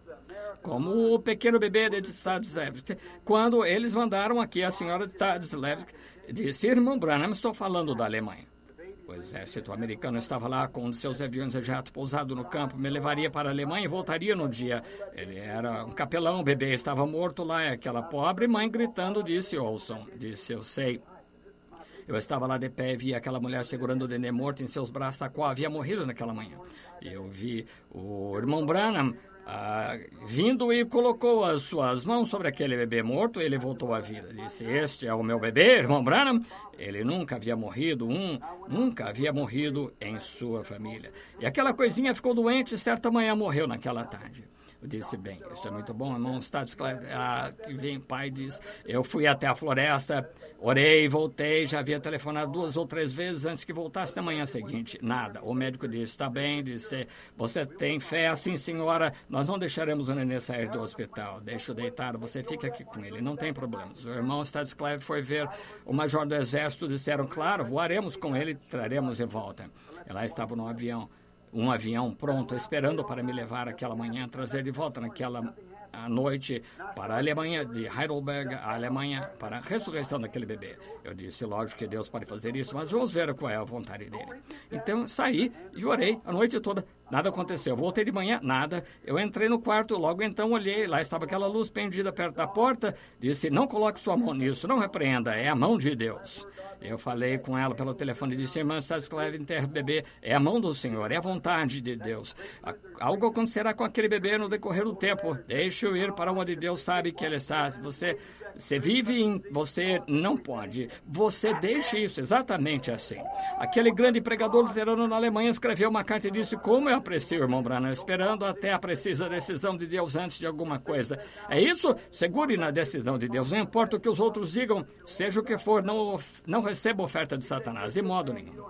Como o pequeno bebê de Tadslevsk, quando eles mandaram aqui, a senhora de Tadslevsk disse: irmão Branham, estou falando da Alemanha. O exército americano estava lá com um de seus aviões de jato pousado no campo, me levaria para a Alemanha e voltaria no dia. Ele era um capelão, o bebê estava morto lá, e aquela pobre mãe gritando disse: ouçam, disse: eu sei. Eu estava lá de pé e vi aquela mulher segurando o nenê morto em seus braços, a qual havia morrido naquela manhã. Eu vi o irmão Branham vindo e colocou as suas mãos sobre aquele bebê morto. Ele voltou à vida. Disse: este é o meu bebê, irmão Branham. Ele nunca havia morrido, nunca havia morrido em sua família. E aquela coisinha ficou doente e certa manhã morreu naquela tarde. Eu disse: bem, isso é muito bom, irmão. Vem, pai, diz: eu fui até a floresta, orei, voltei, já havia telefonado 2 ou 3 vezes antes que voltasse na manhã seguinte. Nada. O médico disse: está bem, disse: você tem fé? Sim, senhora, nós não deixaremos o nenê sair do hospital. Deixa-o deitado, você fica aqui com ele, não tem problemas. O irmão Stanislavski foi ver o major do exército, disseram: claro, voaremos com ele, traremos de volta. E lá estava no avião. Um avião pronto, esperando para me levar aquela manhã, trazer de volta naquela noite para a Alemanha, de Heidelberg, a Alemanha, para a ressurreição daquele bebê. Eu disse: lógico que Deus pode fazer isso, mas vamos ver qual é a vontade dele. Então, saí e orei a noite toda. Nada aconteceu. Voltei de manhã, nada. Eu entrei no quarto, logo então olhei, lá estava aquela luz pendida perto da porta. Disse: não coloque sua mão nisso, não repreenda, é a mão de Deus. Eu falei com ela pelo telefone e disse: irmã Stanislavski, enterra o bebê, é a mão do Senhor, é a vontade de Deus. Algo acontecerá com aquele bebê no decorrer do tempo. Deixe-o ir para onde Deus sabe que ele está. Se você vive você não pode. Você deixa isso, exatamente assim. Aquele grande pregador luterano na Alemanha escreveu uma carta e disse: como eu aprecio o irmão Branham, esperando até a precisa decisão de Deus antes de alguma coisa. É isso? Segure na decisão de Deus. Não importa o que os outros digam, seja o que for, não receba oferta de Satanás, de modo nenhum.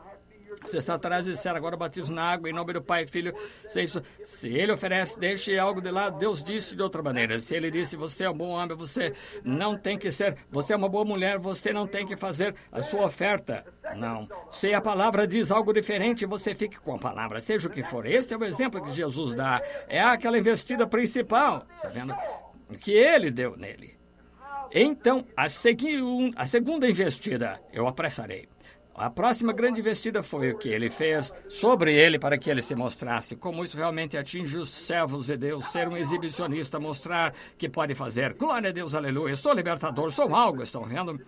Se Satanás disser: agora batizo na água, em nome do Pai e Filho, se ele oferece, deixe algo de lado. Deus disse de outra maneira. Se ele disse: você é um bom homem, você não tem que ser, você é uma boa mulher, você não tem que fazer a sua oferta. Não. Se a palavra diz algo diferente, você fique com a palavra, seja o que for. Esse é o exemplo que Jesus dá. É aquela investida principal, está vendo? Que ele deu nele. Então, a segunda investida, eu apressarei. A próxima grande investida foi o que ele fez sobre ele para que ele se mostrasse. Como isso realmente atinge os servos de Deus, ser um exibicionista, mostrar que pode fazer. Glória a Deus, aleluia, sou libertador, sou algo, estão vendo?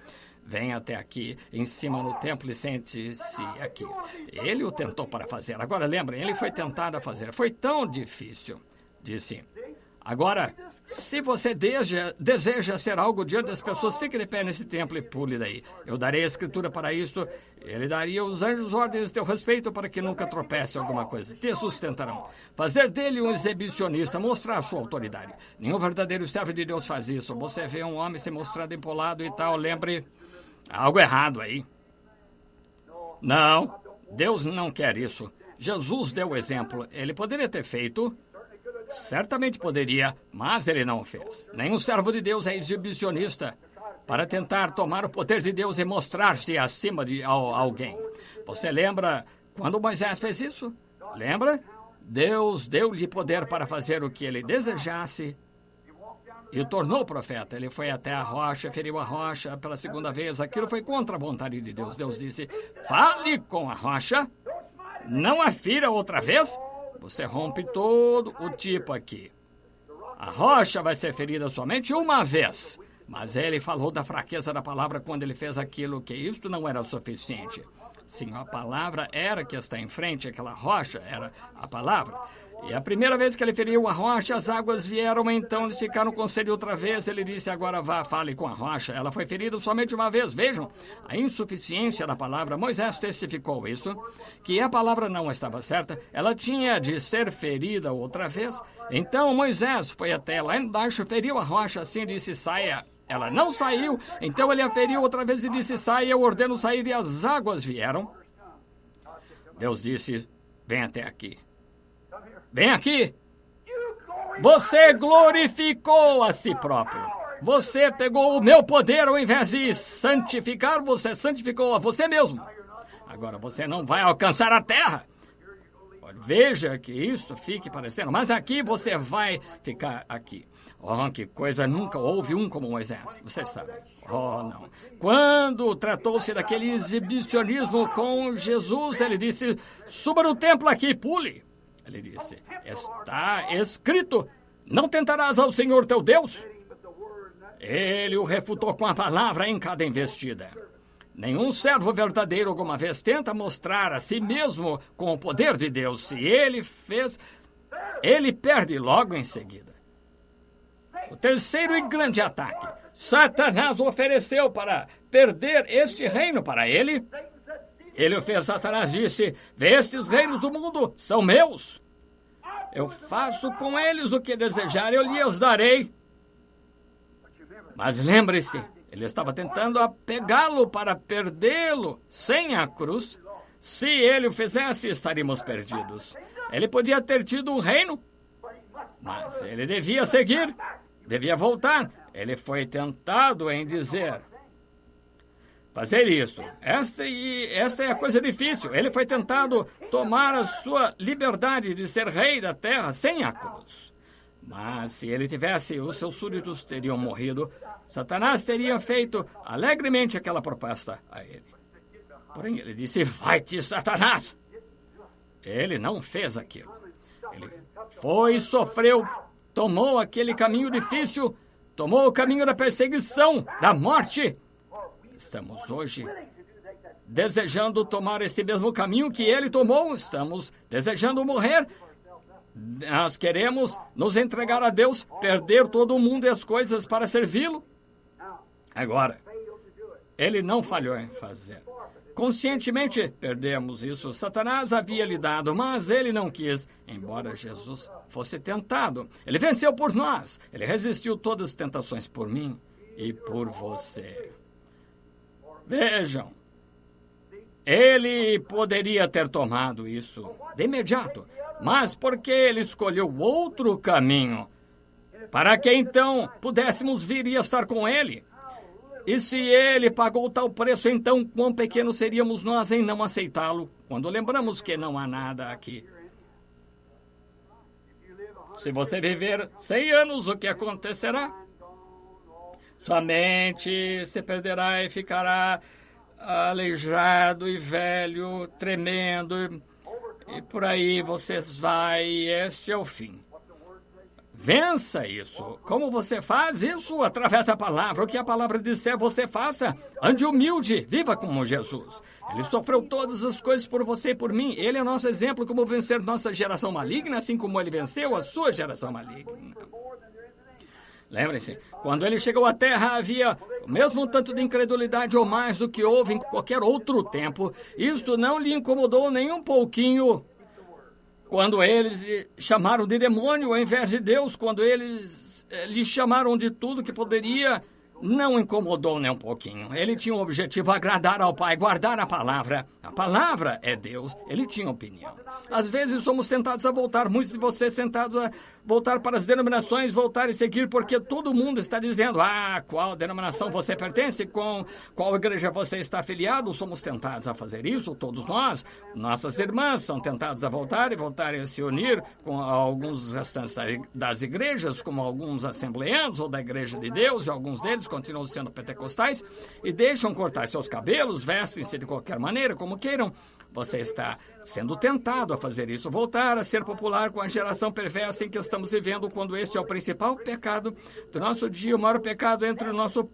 Venha até aqui, em cima no templo e sente-se aqui. Ele o tentou para fazer. Agora lembrem, ele foi tentado a fazer. Foi tão difícil. Disse: agora, se você deseja ser algo diante das pessoas, fique de pé nesse templo e pule daí. Eu darei a escritura para isto. Ele daria os anjos ordens a teu respeito para que nunca tropece alguma coisa. Te sustentarão. Fazer dele um exibicionista, mostrar sua autoridade. Nenhum verdadeiro servo de Deus faz isso. Você vê um homem se mostrando empolado e tal, lembre, algo errado aí. Não, Deus não quer isso. Jesus deu o exemplo. Ele poderia ter feito. Certamente poderia, mas ele não o fez. Nenhum servo de Deus é exibicionista para tentar tomar o poder de Deus e mostrar-se acima de alguém. Você lembra quando Moisés fez isso? Lembra? Deus deu-lhe poder para fazer o que ele desejasse. e o tornou profeta. Ele foi até a rocha, feriu a rocha pela segunda vez. Aquilo foi contra a vontade de Deus. Deus disse, fale com a rocha, não a fira outra vez. Você rompe todo o tipo aqui. A rocha vai ser ferida somente uma vez. Mas ele falou da fraqueza da palavra quando ele fez aquilo, que isto não era o suficiente. Sim, a palavra era que está em frente, aquela rocha era a palavra. E a primeira vez que ele feriu a rocha, as águas vieram, então eles ficaram com sede outra vez. Ele disse, agora vá, fale com a rocha. Ela foi ferida somente uma vez. Vejam, a insuficiência da palavra. Moisés testificou isso, que a palavra não estava certa. Ela tinha de ser ferida outra vez. Então Moisés foi até lá embaixo, feriu a rocha, assim disse, saia. Ela não saiu, então ele a feriu outra vez e disse, saia, eu ordeno sair, e as águas vieram. Deus disse, vem até aqui. Vem aqui. Você glorificou a si próprio. Você pegou o meu poder ao invés de santificar, você santificou a você mesmo. Agora você não vai alcançar a terra. Veja que isto fique parecendo, mas aqui você vai ficar aqui. Oh, que coisa, nunca houve um como Moisés, você sabe. Oh, não. Quando tratou-se daquele exibicionismo com Jesus, ele disse, suba no templo aqui, pule. Ele disse, está escrito, não tentarás ao Senhor teu Deus. Ele o refutou com a palavra em cada investida. Nenhum servo verdadeiro alguma vez tenta mostrar a si mesmo com o poder de Deus. Se ele fez, ele perde logo em seguida. O terceiro e grande ataque. Satanás ofereceu para perder este reino para ele. Ele o fez, Satanás disse, estes reinos do mundo são meus. Eu faço com eles o que desejar, eu lhes darei. Mas lembre-se, ele estava tentando pegá-lo para perdê-lo sem a cruz. Se ele o fizesse, estaríamos perdidos. Ele podia ter tido um reino, mas ele devia seguir, devia voltar. Ele foi tentado em dizer, fazer isso. Esta é a coisa difícil. Ele foi tentado tomar a sua liberdade de ser rei da terra sem a cruz. Mas se ele tivesse, os seus súditos teriam morrido. Satanás teria feito alegremente aquela proposta a ele. Porém, ele disse, vai-te, Satanás! Ele não fez aquilo. Ele foi e sofreu, tomou aquele caminho difícil, tomou o caminho da perseguição, da morte. Estamos hoje desejando tomar esse mesmo caminho que ele tomou. Estamos desejando morrer. Nós queremos nos entregar a Deus, perder todo o mundo e as coisas para servi-lo. Agora, ele não falhou em fazer. Conscientemente perdemos isso. Satanás havia lhe dado, mas ele não quis, embora Jesus fosse tentado. Ele venceu por nós. Ele resistiu todas as tentações por mim e por você. Vejam, ele poderia ter tomado isso de imediato, mas porque ele escolheu outro caminho, para que então pudéssemos vir e estar com ele. E se ele pagou tal preço, então quão pequenos seríamos nós em não aceitá-lo, quando lembramos que não há nada aqui. Se você viver 100 anos, o que acontecerá? Sua mente se perderá e ficará aleijado e velho, tremendo, e por aí você vai, e este é o fim. Vença isso. Como você faz isso? Através da palavra. O que a palavra disser, você faça. Ande humilde. Viva como Jesus. Ele sofreu todas as coisas por você e por mim. Ele é nosso exemplo como vencer nossa geração maligna, assim como ele venceu a sua geração maligna. Lembrem-se, quando ele chegou à Terra, havia o mesmo tanto de incredulidade ou mais do que houve em qualquer outro tempo. Isto não lhe incomodou nem um pouquinho. Quando eles chamaram de demônio ao invés de Deus, quando eles lhe chamaram de tudo que poderia, não incomodou nem um pouquinho. Ele tinha o objetivo de agradar ao Pai, guardar a palavra A palavra é Deus. Ele tinha opinião. Às vezes somos tentados a voltar, muitos de vocês tentados a voltar para as denominações, voltar e seguir, porque todo mundo está dizendo, qual denominação você pertence, com qual igreja você está afiliado. Somos tentados a fazer isso, todos nós. Nossas irmãs são tentadas a voltar e se unir com alguns restantes das igrejas, como alguns assembleanos ou da Igreja de Deus, e alguns deles continuam sendo pentecostais, e deixam cortar seus cabelos, vestem-se de qualquer maneira, como queiram. Você está sendo tentado a fazer isso, voltar a ser popular com a geração perversa em que estamos vivendo, quando este é o principal pecado do nosso dia, o maior pecado entre o nosso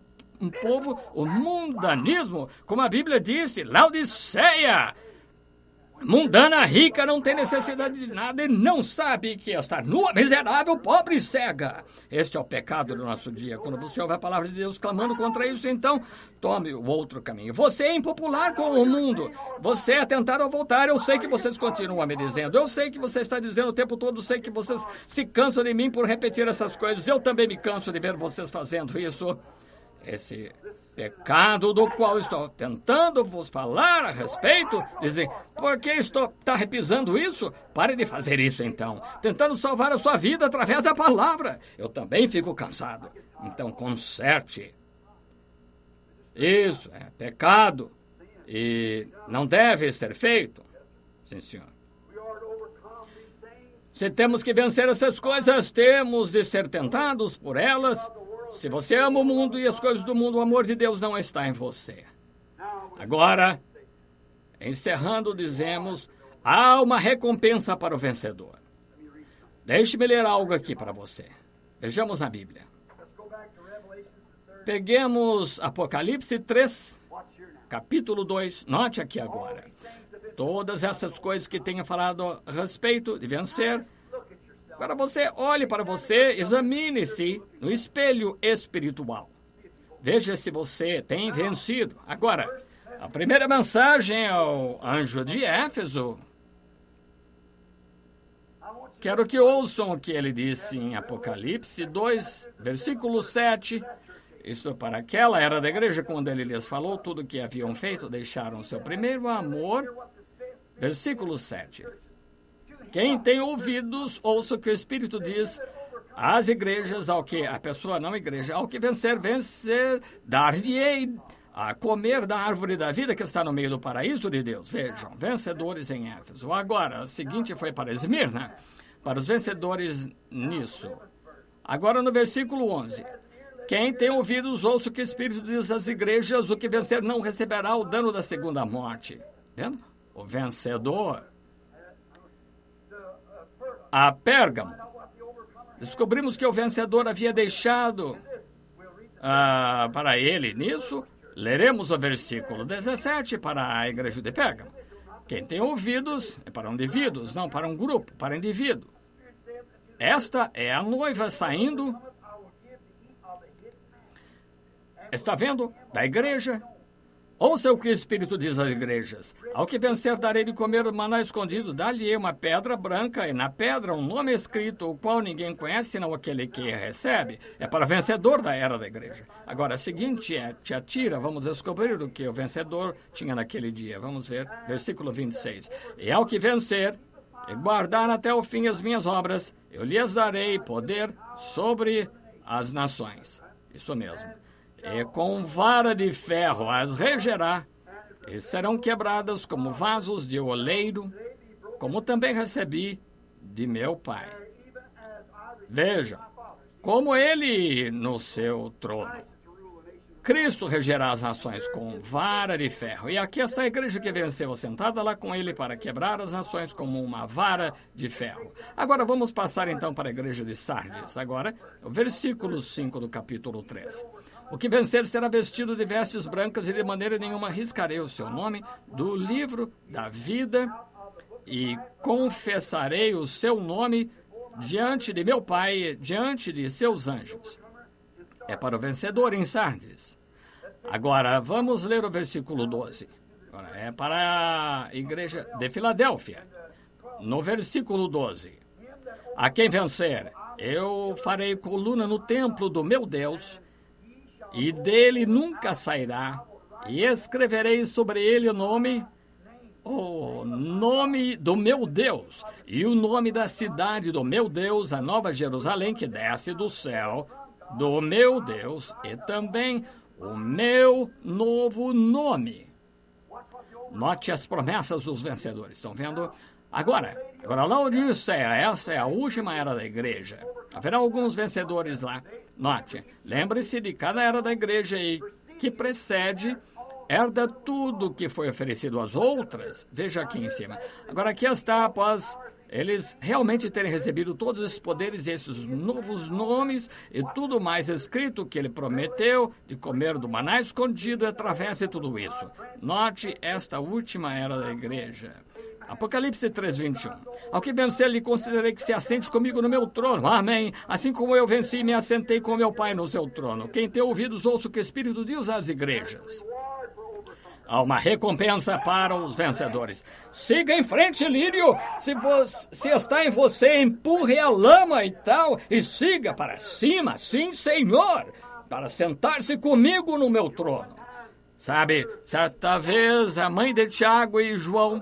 povo, o mundanismo. Como a Bíblia disse, Laodiceia, mundana, rica, não tem necessidade de nada e não sabe que está nua, miserável, pobre e cega. Este é o pecado do nosso dia. Quando você ouve a palavra de Deus clamando contra isso, então tome o outro caminho. Você é impopular com o mundo. Você é tentado a voltar. Eu sei que vocês continuam me dizendo. Eu sei que você está dizendo o tempo todo. Eu sei que vocês se cansam de mim por repetir essas coisas. Eu também me canso de ver vocês fazendo isso. Esse pecado do qual estou tentando vos falar a respeito, dizem, por que está repisando isso? Pare de fazer isso então, tentando salvar a sua vida através da palavra. Eu também fico cansado, então conserte. Isso é pecado e não deve ser feito. Sim, senhor. Se temos que vencer essas coisas, temos de ser tentados por elas. Se você ama o mundo e as coisas do mundo, o amor de Deus não está em você. Agora, encerrando, dizemos, há uma recompensa para o vencedor. Deixe-me ler algo aqui para você. Vejamos na Bíblia. Peguemos Apocalipse 3, capítulo 2. Note aqui agora. Todas essas coisas que tenho falado a respeito de vencer. Agora você olhe para você, examine-se no espelho espiritual. Veja se você tem vencido. Agora, a primeira mensagem ao anjo de Éfeso. Quero que ouçam o que ele disse em Apocalipse 2, versículo 7. Isso para aquela era da igreja, quando ele lhes falou tudo o que haviam feito, deixaram seu primeiro amor. Versículo 7. Quem tem ouvidos, ouça o que o Espírito diz às igrejas, ao que a pessoa não igreja, ao que vencer, dar-lhe-ei a comer da árvore da vida que está no meio do paraíso de Deus. Vejam, vencedores em Éfeso. Agora, a seguinte foi para Esmirna, para os vencedores nisso. Agora no versículo 11. Quem tem ouvidos, ouça o que o Espírito diz às igrejas, o que vencer não receberá o dano da segunda morte. Vendo? O vencedor. A Pérgamo. Descobrimos que o vencedor havia deixado para ele nisso. Leremos o versículo 17 para a igreja de Pérgamo. Quem tem ouvidos é para indivíduos, não para um grupo, para indivíduo. Esta é a noiva saindo. Está vendo? Da igreja. Ouça o que o Espírito diz às igrejas. Ao que vencer, darei de comer o maná escondido. Dá-lhe uma pedra branca, e na pedra um nome escrito, o qual ninguém conhece, senão aquele que recebe. É para o vencedor da era da igreja. Agora, a seguinte é, Tiatira, vamos descobrir o que o vencedor tinha naquele dia. Vamos ver, versículo 26. E ao que vencer, e guardar até o fim as minhas obras, eu lhes darei poder sobre as nações. Isso mesmo. E com vara de ferro as regerá, e serão quebradas como vasos de oleiro, como também recebi de meu Pai. Vejam, como ele no seu trono. Cristo regerá as nações com vara de ferro. E aqui está a igreja que venceu, sentada lá com ele para quebrar as nações como uma vara de ferro. Agora vamos passar então para a igreja de Sardes. Agora, o versículo 5 do capítulo 3. O que vencer será vestido de vestes brancas e de maneira nenhuma riscarei o seu nome do livro da vida e confessarei o seu nome diante de meu Pai, diante de seus anjos. É para o vencedor em Sardes. Agora, vamos ler o versículo 12. Agora, é para a igreja de Filadélfia. No versículo 12. A quem vencer, eu farei coluna no templo do meu Deus, e dele nunca sairá, e escreverei sobre ele o nome o nome do meu Deus e o nome da cidade do meu Deus, a Nova Jerusalém que desce do céu do meu Deus, e também o meu novo nome. Note as promessas dos vencedores, estão vendo? Agora Laodiceia, essa é a última era da igreja. Haverá alguns vencedores lá. Note, lembre-se de cada era da igreja e que precede, herda tudo que foi oferecido às outras. Veja aqui em cima. Agora aqui está, após eles realmente terem recebido todos esses poderes, esses novos nomes e tudo mais escrito que ele prometeu de comer do maná escondido através de tudo isso. Note esta última era da igreja. Apocalipse 3:21. Ao que vencer, lhe considerei que se assente comigo no meu trono. Amém. Assim como eu venci e me assentei com meu Pai no seu trono. Quem tem ouvidos, ouça o que o Espírito diz às igrejas. Há uma recompensa para os vencedores. Siga em frente, Lírio. Se está em você, empurre a lama e tal. E siga para cima, sim, Senhor, para sentar-se comigo no meu trono. Sabe, certa vez a mãe de Tiago e João,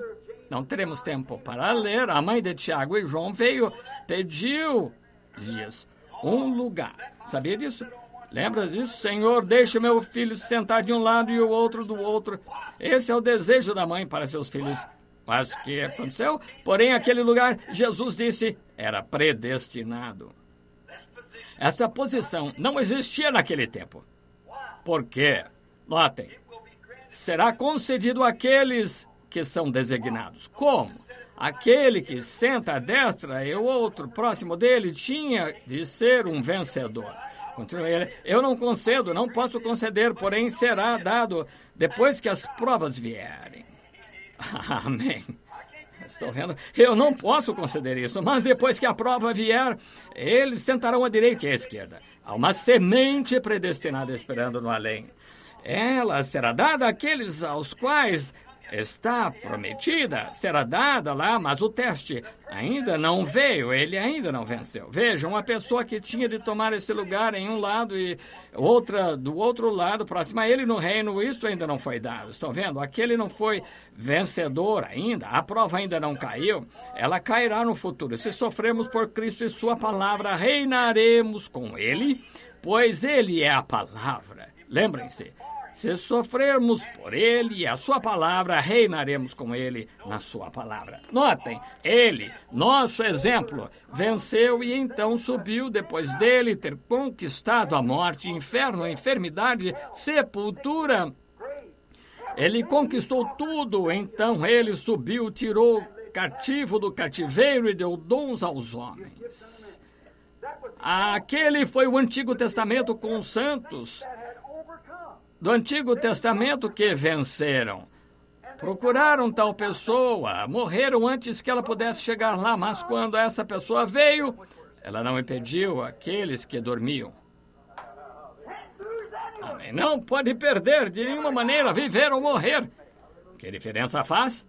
não teremos tempo para ler, a mãe de Tiago e João pediu-lhes um lugar. Sabia disso? Lembra disso? Senhor, deixe meu filho se sentar de um lado e o outro do outro. Esse é o desejo da mãe para seus filhos. Mas o que aconteceu? Porém, aquele lugar, Jesus disse, era predestinado. Essa posição não existia naquele tempo. Por quê? Notem, será concedido àqueles que são designados. Como? Aquele que senta à destra e o outro próximo dele tinha de ser um vencedor. Continua ele. Eu não concedo, não posso conceder, porém será dado depois que as provas vierem. Amém. Estão vendo? Eu não posso conceder isso, mas depois que a prova vier, eles sentarão à direita e à esquerda. Há uma semente predestinada esperando no além. Ela será dada àqueles aos quais está prometida, será dada lá, mas o teste ainda não veio, ele ainda não venceu. Veja, uma pessoa que tinha de tomar esse lugar em um lado e outra do outro lado, próxima a ele no reino, isso ainda não foi dado. Estão vendo? Aquele não foi vencedor ainda, a prova ainda não caiu, ela cairá no futuro. Se sofremos por Cristo e sua palavra, reinaremos com ele, pois ele é a palavra. Lembrem-se, se sofrermos por ele e a sua palavra, reinaremos com ele na sua palavra. Notem, ele, nosso exemplo, venceu e então subiu depois dele ter conquistado a morte, inferno, enfermidade, sepultura. Ele conquistou tudo, então ele subiu, tirou o cativo do cativeiro e deu dons aos homens. Aquele foi o Antigo Testamento com os santos do Antigo Testamento que venceram. Procuraram tal pessoa, morreram antes que ela pudesse chegar lá, mas quando essa pessoa veio, ela não impediu aqueles que dormiam. Amém. Não pode perder de nenhuma maneira, viver ou morrer. Que diferença faz?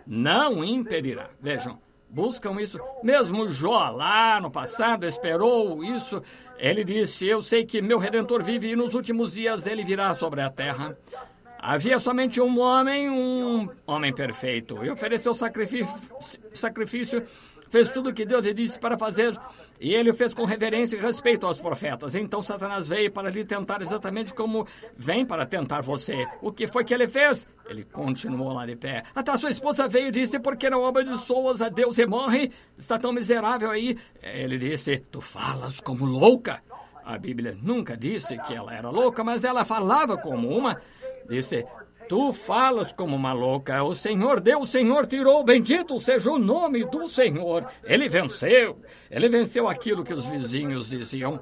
Não impedirá. Vejam. Buscam isso. Mesmo Jó, lá no passado, esperou isso. Ele disse, eu sei que meu Redentor vive e nos últimos dias ele virá sobre a terra. Havia somente um homem perfeito, e ofereceu sacrifício, fez tudo o que Deus lhe disse para fazer, e ele o fez com reverência e respeito aos profetas. Então Satanás veio para lhe tentar exatamente como vem para tentar você. O que foi que ele fez? Ele continuou lá de pé. Até a sua esposa veio e disse, por que não abençoas a Deus e morre? Está tão miserável aí. Ele disse, tu falas como louca. A Bíblia nunca disse que ela era louca, mas ela falava como uma. Disse, tu falas como uma louca. O Senhor deu, o Senhor tirou. Bendito seja o nome do Senhor. Ele venceu. Ele venceu aquilo que os vizinhos diziam.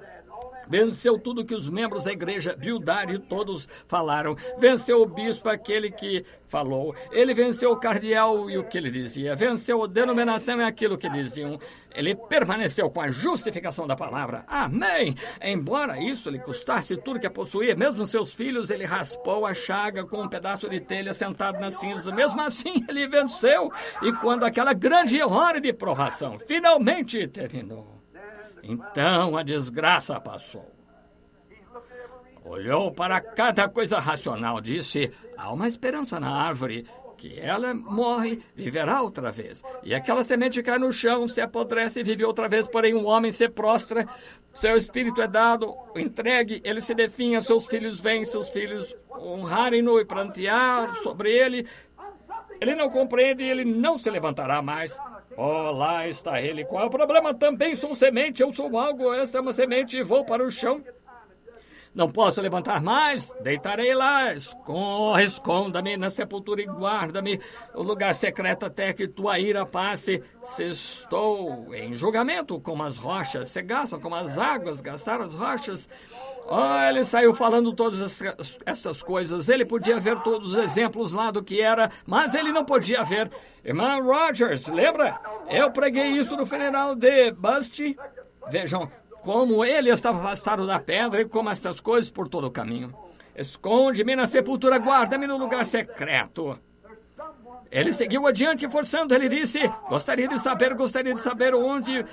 Venceu tudo que os membros da igreja, Bildade, todos falaram. Venceu o bispo, aquele que falou. Ele venceu o cardeal e o que ele dizia. Venceu a denominação e aquilo que diziam. Ele permaneceu com a justificação da palavra. Amém! Embora isso lhe custasse tudo que possuía, mesmo seus filhos, ele raspou a chaga com um pedaço de telha sentado nas cinzas. Mesmo assim, ele venceu. E quando aquela grande hora de provação finalmente terminou, então a desgraça passou. Olhou para cada coisa racional, disse, há uma esperança na árvore que ela morre, viverá outra vez. E aquela semente cai no chão, se apodrece e vive outra vez, porém um homem se prostra, seu espírito é dado, entregue, ele se definha, seus filhos vêm, seus filhos honrarem-no e prantear sobre ele. Ele não compreende e ele não se levantará mais. Oh, lá está ele. Qual é o problema? Também sou semente, eu sou algo, esta é uma semente e vou para o chão. Não posso levantar mais, deitarei lá, esconda-me na sepultura e guarda-me o lugar secreto até que tua ira passe. Se estou em julgamento como as rochas, se gastam como as águas, gastaram as rochas. Oh, ele saiu falando todas essas coisas. Ele podia ver todos os exemplos lá do que era, mas ele não podia ver. Irmã Rogers, lembra? Eu preguei isso no funeral de Busty. Vejam como ele estava afastado da pedra e como estas coisas por todo o caminho. Esconde-me na sepultura, guarda-me no lugar secreto. Ele seguiu adiante, forçando. Ele disse, gostaria de saber onde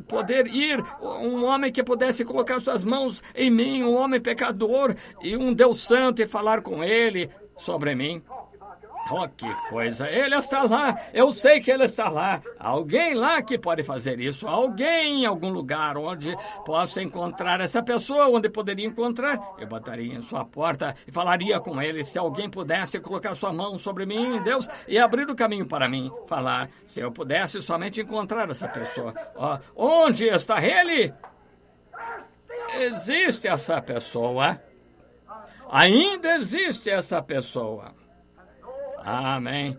poder ir. Um homem que pudesse colocar suas mãos em mim, um homem pecador e um Deus santo e falar com ele sobre mim. Oh, que coisa, ele está lá, eu sei que ele está lá. Alguém lá que pode fazer isso, alguém em algum lugar onde possa encontrar essa pessoa, onde poderia encontrar. Eu bateria em sua porta e falaria com ele. Se alguém pudesse colocar sua mão sobre mim, Deus, e abrir o caminho para mim, falar. Se eu pudesse somente encontrar essa pessoa. Oh, onde está ele? Existe essa pessoa. Ainda existe essa pessoa. Amém.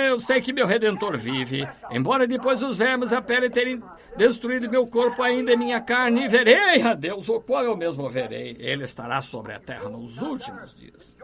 Eu sei que meu Redentor vive. Embora depois dos vermes a pele terem destruído meu corpo, ainda em minha carne, verei a Deus, o qual eu mesmo verei. Ele estará sobre a terra nos últimos dias.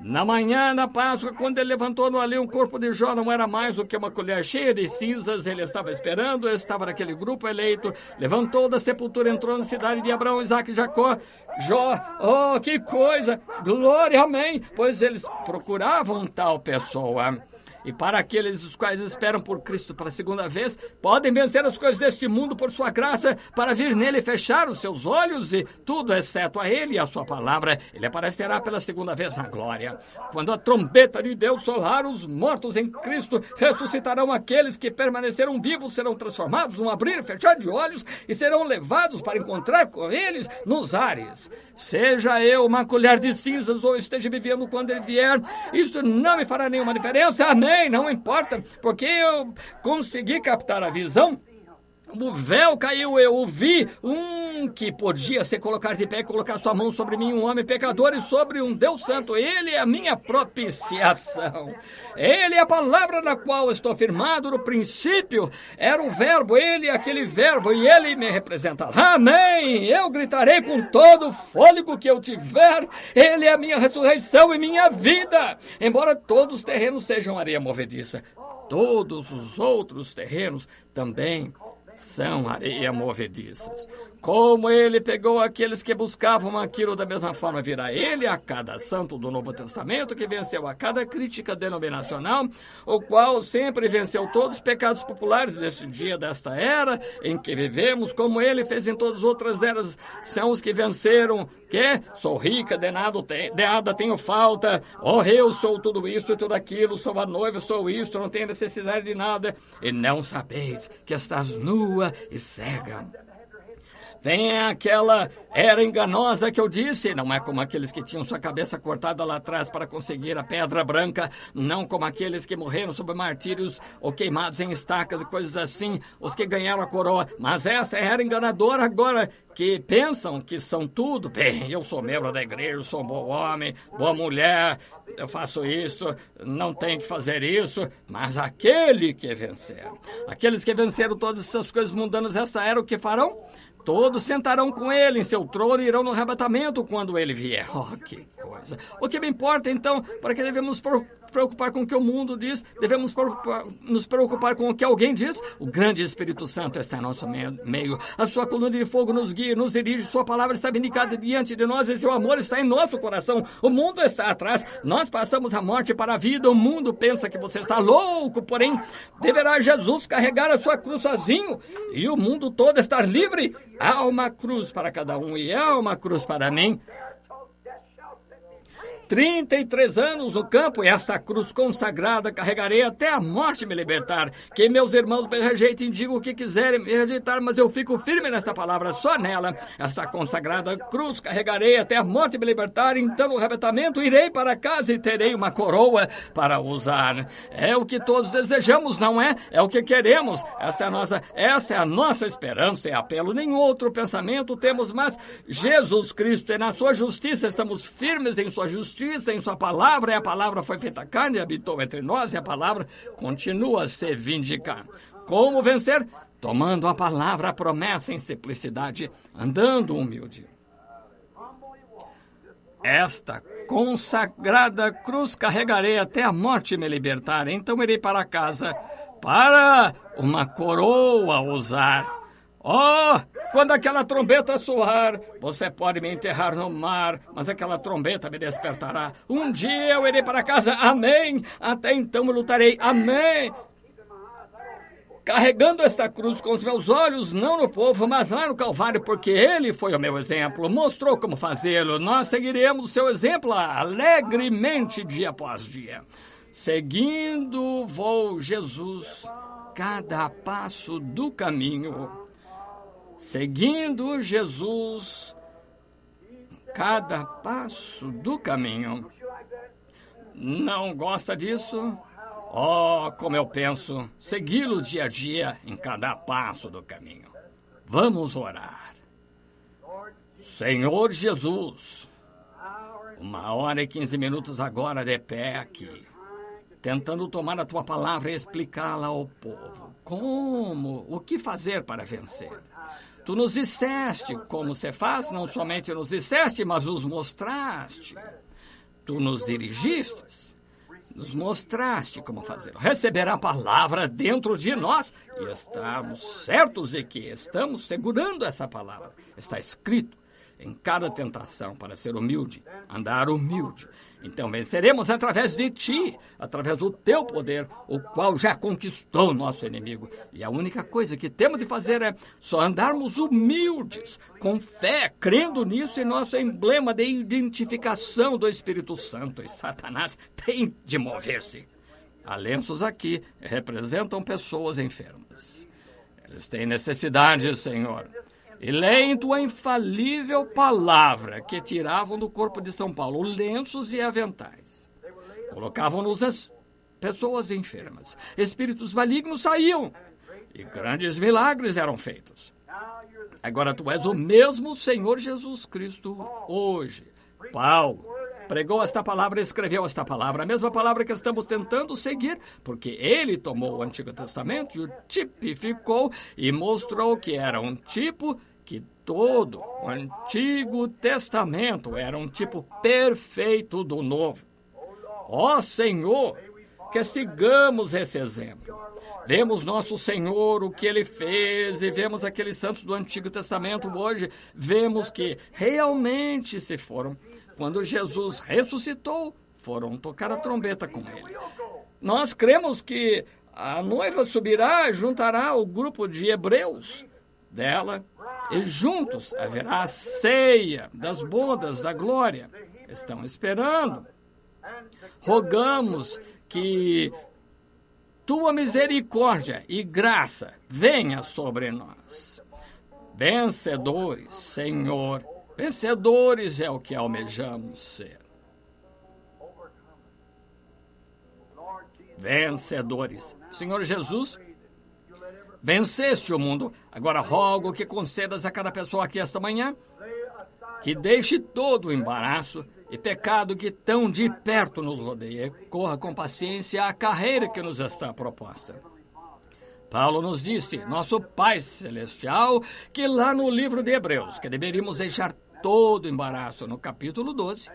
Na manhã da Páscoa, quando ele levantou no ali, um corpo de Jó não era mais do que uma colher cheia de cinzas. Ele estava esperando, estava naquele grupo eleito. Levantou da sepultura, entrou na cidade de Abraão, Isaac e Jacó. Jó, oh, que coisa! Glória, amém! Pois eles procuravam tal pessoa. E para aqueles os quais esperam por Cristo pela segunda vez, podem vencer as coisas deste mundo por sua graça, para vir nele fechar os seus olhos e tudo exceto a ele e a sua palavra. Ele aparecerá pela segunda vez na glória. Quando a trombeta de Deus soar, os mortos em Cristo ressuscitarão. Aqueles que permaneceram vivos serão transformados num abrir e fechar de olhos e serão levados para encontrar com eles nos ares. Seja eu uma colher de cinzas ou esteja vivendo quando ele vier, isso não me fará nenhuma diferença. Amém. Não importa, porque eu consegui captar a visão. O véu caiu, eu vi que podia se colocar de pé e colocar sua mão sobre mim, um homem pecador e sobre um Deus santo. Ele é a minha propiciação. Ele é a palavra na qual estou firmado. No princípio era o verbo, ele é aquele verbo e ele me representa. Amém! Eu gritarei com todo o fôlego que eu tiver. Ele é a minha ressurreição e minha vida. Embora todos os terrenos sejam areia movediça, todos os outros terrenos também são areia movediças. Como ele pegou aqueles que buscavam aquilo, da mesma forma virá ele a cada santo do Novo Testamento que venceu a cada crítica denominacional, o qual sempre venceu todos os pecados populares deste dia, desta era em que vivemos, como ele fez em todas as outras eras. São os que venceram, que sou rica, de nada tenho falta, oh, eu sou tudo isso e tudo aquilo, sou a noiva, sou isto, não tenho necessidade de nada, e não sabeis que estás nua e cega. Vem aquela era enganosa que eu disse, não é como aqueles que tinham sua cabeça cortada lá atrás para conseguir a pedra branca, não como aqueles que morreram sob martírios ou queimados em estacas e coisas assim, os que ganharam a coroa, mas essa era enganadora agora, que pensam que são tudo. Bem, eu sou membro da igreja, sou um bom homem, boa mulher, eu faço isso, não tenho que fazer isso, mas aquele que vencer, aqueles que venceram todas essas coisas mundanas, essa era o que farão? Todos sentarão com ele em seu trono e irão no arrebatamento quando ele vier. Oh, que coisa! O que me importa, então, para que devemos preocupar com o que o mundo diz? Devemos nos preocupar com o que alguém diz? O grande Espírito Santo está em nosso meio. A sua coluna de fogo nos guia, nos dirige. Sua palavra está vindicada diante de nós e seu amor está em nosso coração. O mundo está atrás. Nós passamos a morte para a vida. O mundo pensa que você está louco, porém, deverá Jesus carregar a sua cruz sozinho e o mundo todo estar livre. Há uma cruz para cada um e há uma cruz para mim. 33 anos no campo, e esta cruz consagrada carregarei até a morte me libertar. Que meus irmãos me rejeitem, digam o que quiserem me rejeitar, mas eu fico firme nesta palavra, só nela. Esta consagrada cruz carregarei até a morte me libertar. Então no arrebatamento irei para casa e terei uma coroa para usar. É o que todos desejamos, não é? É o que queremos. Esta é a nossa esperança e apelo. Nenhum outro pensamento temos, mas Jesus Cristo, e na sua justiça estamos firmes em sua justiça, em sua palavra, e a palavra foi feita carne e habitou entre nós, e a palavra continua a se vindicar. Como vencer? Tomando a palavra, a promessa em simplicidade, andando humilde. Esta consagrada cruz carregarei até a morte me libertar, então irei para casa para uma coroa usar. Oh, quando aquela trombeta soar, você pode me enterrar no mar, mas aquela trombeta me despertará. Um dia eu irei para casa, amém. Até então eu lutarei, amém. Carregando esta cruz com os meus olhos, não no povo, mas lá no Calvário, porque ele foi o meu exemplo, mostrou como fazê-lo. Nós seguiremos o seu exemplo alegremente dia após dia. Seguindo vou Jesus, cada passo do caminho. Seguindo Jesus, cada passo do caminho. Não gosta disso? Oh, como eu penso, segui-lo dia a dia em cada passo do caminho. Vamos orar. Senhor Jesus, 1h15 agora de pé aqui, tentando tomar a tua palavra e explicá-la ao povo. Como? O que fazer para vencer? Tu nos disseste como se faz, não somente nos disseste, mas nos mostraste. Tu nos dirigiste, nos mostraste como fazer. Receber a palavra dentro de nós e estamos certos de que estamos segurando essa palavra. Está escrito em cada tentação para ser humilde, andar humilde. Então venceremos através de ti, através do teu poder, o qual já conquistou nosso inimigo. E a única coisa que temos de fazer é só andarmos humildes, com fé, crendo nisso, em nosso emblema de identificação do Espírito Santo. E Satanás tem de mover-se. Há lenços aqui representam pessoas enfermas. Eles têm necessidade, Senhor. E leem tua infalível palavra que tiravam do corpo de São Paulo lenços e aventais. Colocavam-nos as pessoas enfermas. Espíritos malignos saíam e grandes milagres eram feitos. Agora tu és o mesmo Senhor Jesus Cristo hoje. Paulo pregou esta palavra e escreveu esta palavra, a mesma palavra que estamos tentando seguir, porque ele tomou o Antigo Testamento, o tipificou e mostrou que era um tipo que todo o Antigo Testamento era um tipo perfeito do Novo. Ó Senhor, que sigamos esse exemplo. Vemos nosso Senhor, o que Ele fez, e vemos aqueles santos do Antigo Testamento hoje, vemos que realmente se foram. Quando Jesus ressuscitou, foram tocar a trombeta com Ele. Nós cremos que a noiva subirá, juntará o grupo de hebreus dela, e juntos haverá a ceia das bodas da glória. Estão esperando. Rogamos que tua misericórdia e graça venha sobre nós. Vencedores, Senhor, vencedores é o que almejamos ser. Vencedores. Senhor Jesus, venceste o mundo. Agora rogo que concedas a cada pessoa aqui esta manhã que deixe todo o embaraço e pecado que tão de perto nos rodeia. Corra com paciência a carreira que nos está proposta. Paulo nos disse, nosso Pai Celestial, que lá no livro de Hebreus, que deveríamos deixar todo o embaraço, no capítulo 12,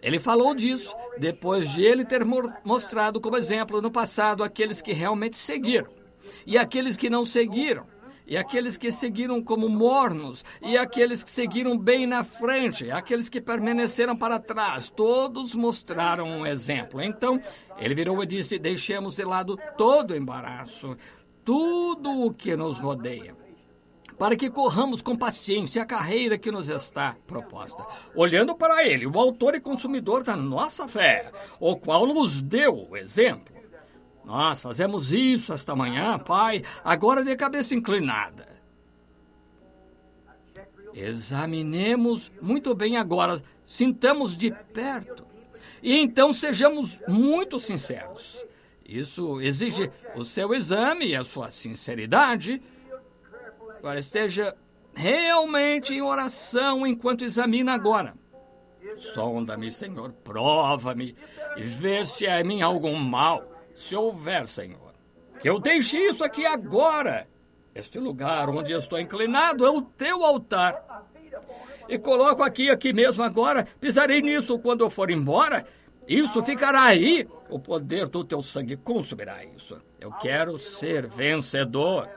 ele falou disso depois de ele ter mostrado como exemplo no passado aqueles que realmente seguiram, e aqueles que não seguiram, e aqueles que seguiram como mornos, e aqueles que seguiram bem na frente, aqueles que permaneceram para trás, todos mostraram um exemplo. Então, ele virou e disse, deixemos de lado todo o embaraço, tudo o que nos rodeia. para que corramos com paciência a carreira que nos está proposta, olhando para Ele, o autor e consumidor da nossa fé, o qual nos deu o exemplo. Nós fazemos isso esta manhã, Pai, agora de cabeça inclinada. Examinemos muito bem agora, sintamos de perto, e então sejamos muito sinceros. Isso exige o seu exame e a sua sinceridade. Agora esteja realmente em oração enquanto examina agora. Sonda-me, Senhor, prova-me e vê se há em mim algum mal. Se houver, Senhor, que eu deixe isso aqui agora. Este lugar onde eu estou inclinado é o teu altar. E coloco aqui mesmo agora, pisarei nisso quando eu for embora. Isso ficará aí, o poder do teu sangue consumirá isso. Eu quero ser vencedor.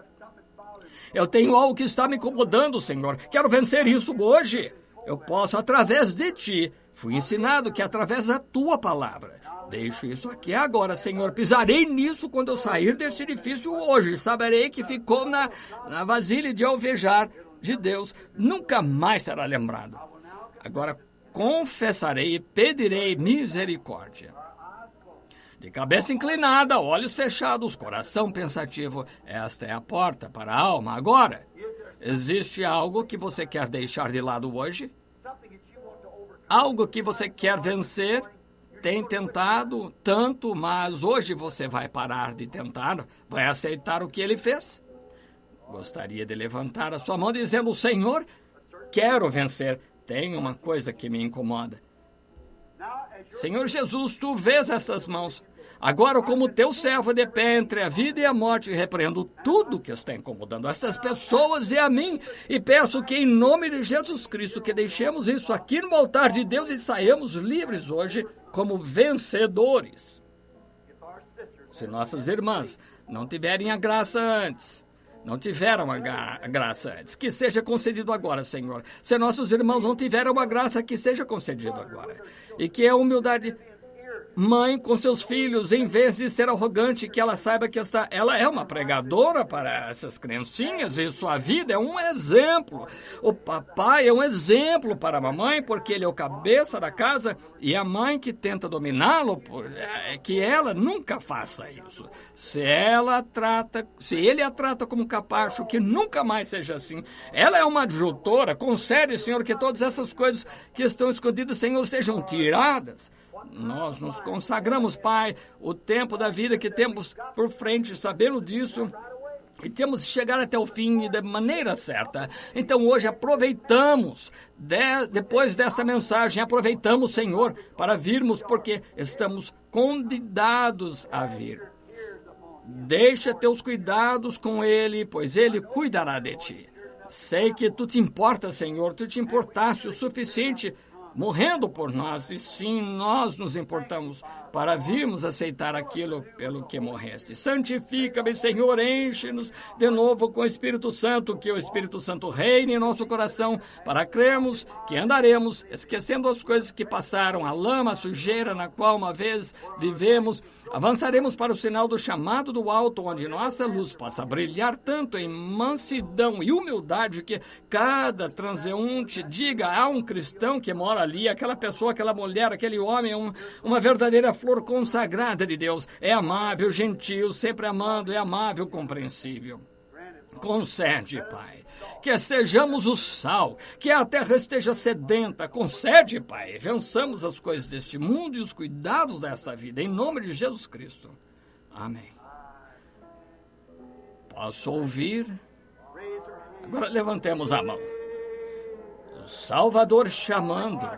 Eu tenho algo que está me incomodando, Senhor. Quero vencer isso hoje. Eu posso através de ti. Fui ensinado que através da tua palavra. Deixo isso aqui agora, Senhor. Pisarei nisso quando eu sair desse edifício hoje. Saberei que ficou na vasilha de alvejar de Deus. Nunca mais será lembrado. Agora confessarei e pedirei misericórdia. De cabeça inclinada, olhos fechados, coração pensativo. Esta é a porta para a alma agora. Existe algo que você quer deixar de lado hoje? Algo que você quer vencer? Tem tentado tanto, mas hoje você vai parar de tentar? Vai aceitar o que ele fez? Gostaria de levantar a sua mão dizendo: Senhor, quero vencer. Tem uma coisa que me incomoda. Senhor Jesus, tu vês essas mãos. Agora, como teu servo de pé entre a vida e a morte, repreendo tudo que está incomodando essas pessoas e a mim. E peço que, em nome de Jesus Cristo, que deixemos isso aqui no altar de Deus e saiamos livres hoje como vencedores. Se nossas irmãs não tiverem a graça antes, não tiveram a graça antes, que seja concedido agora, Senhor. Se nossos irmãos não tiveram a graça, que seja concedido agora. E que a humildade, mãe com seus filhos, em vez de ser arrogante, que ela saiba que ela é uma pregadora para essas criancinhas e sua vida é um exemplo. O papai é um exemplo para a mamãe, porque ele é o cabeça da casa, e a mãe que tenta dominá-lo, que ela nunca faça isso. Se ele a trata como capacho, que nunca mais seja assim. Ela é uma adjutora. Concede, Senhor, que todas essas coisas que estão escondidas, Senhor, sejam tiradas. Nós nos consagramos, Pai, o tempo da vida que temos por frente, sabendo disso, e temos que chegar até o fim e da maneira certa. Então hoje aproveitamos, depois desta mensagem, aproveitamos, Senhor, para virmos, porque estamos convidados a vir. Deixa teus cuidados com ele, pois ele cuidará de ti. Sei que tu te importas, Senhor, tu te importaste o suficiente morrendo por nós, e sim, nós nos importamos para virmos aceitar aquilo pelo que morreste. Santifica-me, Senhor, enche-nos de novo com o Espírito Santo, que o Espírito Santo reine em nosso coração, para crermos que andaremos, esquecendo as coisas que passaram, a lama, a sujeira na qual uma vez vivemos. Avançaremos para o sinal do chamado do alto, onde nossa luz possa brilhar tanto em mansidão e humildade que cada transeunte diga: há um cristão que mora ali, aquela pessoa, aquela mulher, aquele homem, uma verdadeira flor consagrada de Deus. É amável, gentil, sempre amando, é amável, compreensível. Concede, Pai, que sejamos o sal, que a terra esteja sedenta. Concede, Pai, vençamos as coisas deste mundo e os cuidados desta vida, em nome de Jesus Cristo. Amém. Posso ouvir? Agora levantemos a mão. O Salvador chamando.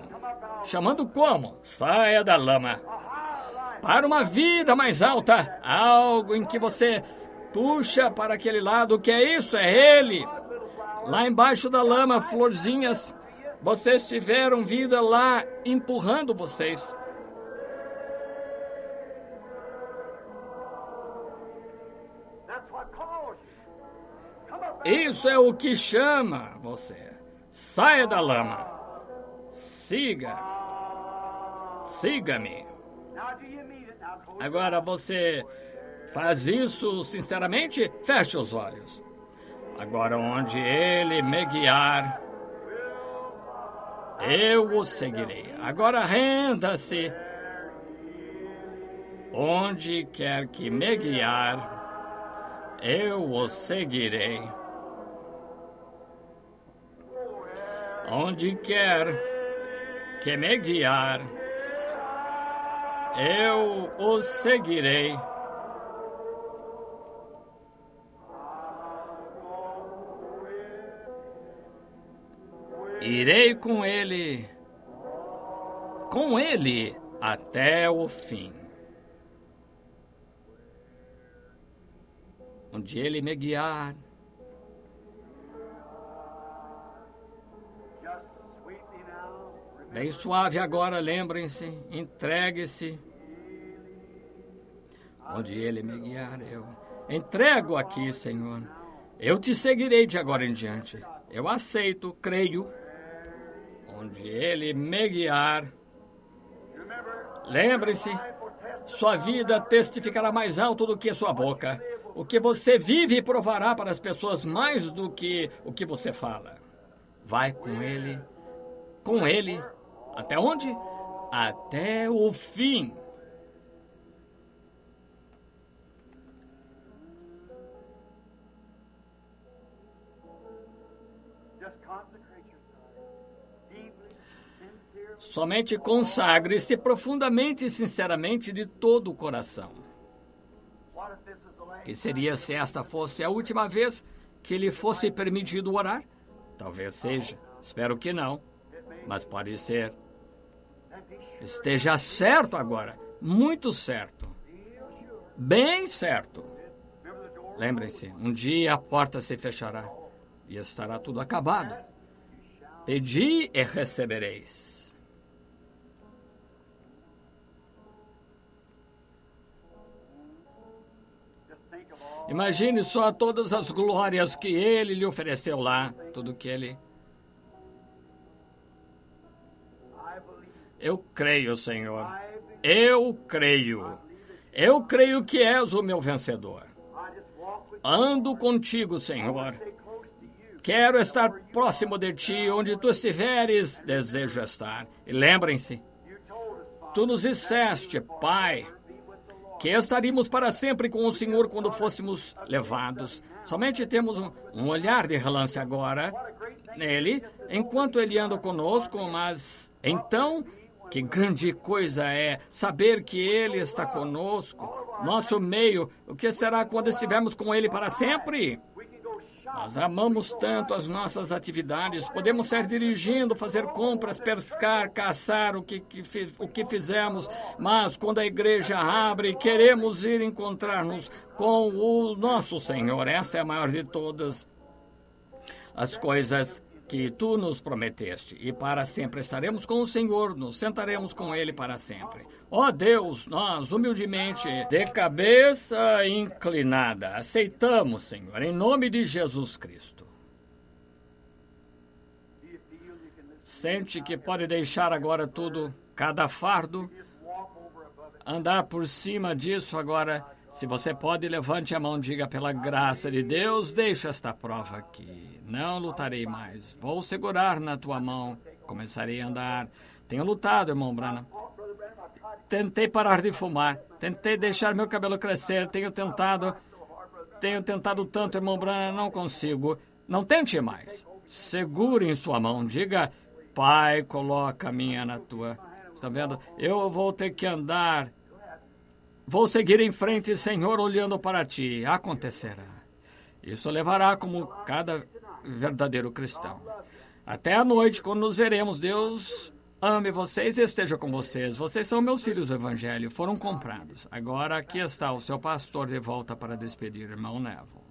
Chamando como? Saia da lama. Para uma vida mais alta, algo em que você puxa para aquele lado. O que é isso? É Ele. Lá embaixo da lama, florzinhas, vocês tiveram vida lá empurrando vocês. Isso é o que chama você. Saia da lama. Siga-me. Agora você faz isso sinceramente? Feche os olhos. Agora, onde Ele me guiar, eu o seguirei. Agora, renda-se. Onde quer que me guiar, eu o seguirei. Onde quer que me guiar, eu o seguirei. Irei com ele até o fim. Onde ele me guiar, bem suave agora, lembrem-se, entregue-se. Onde Ele me guiar, eu entrego aqui, Senhor. Eu te seguirei de agora em diante. Eu aceito, creio. Onde Ele me guiar. Lembre-se, sua vida testificará mais alto do que a sua boca. O que você vive provará para as pessoas mais do que o que você fala. Vai com Ele. Até onde? Até o fim. Somente consagre-se profundamente e sinceramente de todo o coração. Que seria se esta fosse a última vez que lhe fosse permitido orar? Talvez seja. Espero que não. Mas pode ser. Esteja certo agora. Muito certo. Bem certo. Lembrem-se, um dia a porta se fechará e estará tudo acabado. Pedi e recebereis. Imagine só todas as glórias que Ele lhe ofereceu lá, tudo que Ele... Eu creio, Senhor. Eu creio. Eu creio que és o meu vencedor. Ando contigo, Senhor. Quero estar próximo de ti, onde tu estiveres, desejo estar. E lembrem-se, tu nos disseste, Pai, que estaríamos para sempre com o Senhor quando fôssemos levados. Somente temos um olhar de relance agora nele, enquanto ele anda conosco, mas então, que grande coisa é saber que ele está conosco, nosso meio. O que será quando estivermos com ele para sempre? Nós amamos tanto as nossas atividades, podemos sair dirigindo, fazer compras, pescar, caçar, o que fizemos, mas quando a igreja abre, queremos ir encontrar-nos com o nosso Senhor. Essa é a maior de todas as coisas que tu nos prometeste, e para sempre estaremos com o Senhor, nos sentaremos com Ele para sempre. Ó Deus, nós, humildemente, de cabeça inclinada, aceitamos, Senhor, em nome de Jesus Cristo. Sente que pode deixar agora tudo, cada fardo, andar por cima disso agora. Se você pode, levante a mão, diga: pela graça de Deus, deixa esta prova aqui. Não lutarei mais. Vou segurar na tua mão. Começarei a andar. Tenho lutado, irmão Branham. Tentei parar de fumar. Tentei deixar meu cabelo crescer. Tenho tentado tanto, irmão Branham. Não consigo. Não tente mais. Segure em sua mão. Diga: Pai, coloca a minha na tua. Está vendo? Eu vou ter que andar. Vou seguir em frente, Senhor, olhando para ti. Acontecerá. Isso levará como cada verdadeiro cristão. Até a noite, quando nos veremos, Deus ame vocês e esteja com vocês. Vocês são meus filhos do Evangelho, foram comprados. Agora aqui está o seu pastor de volta para despedir, irmão Neville.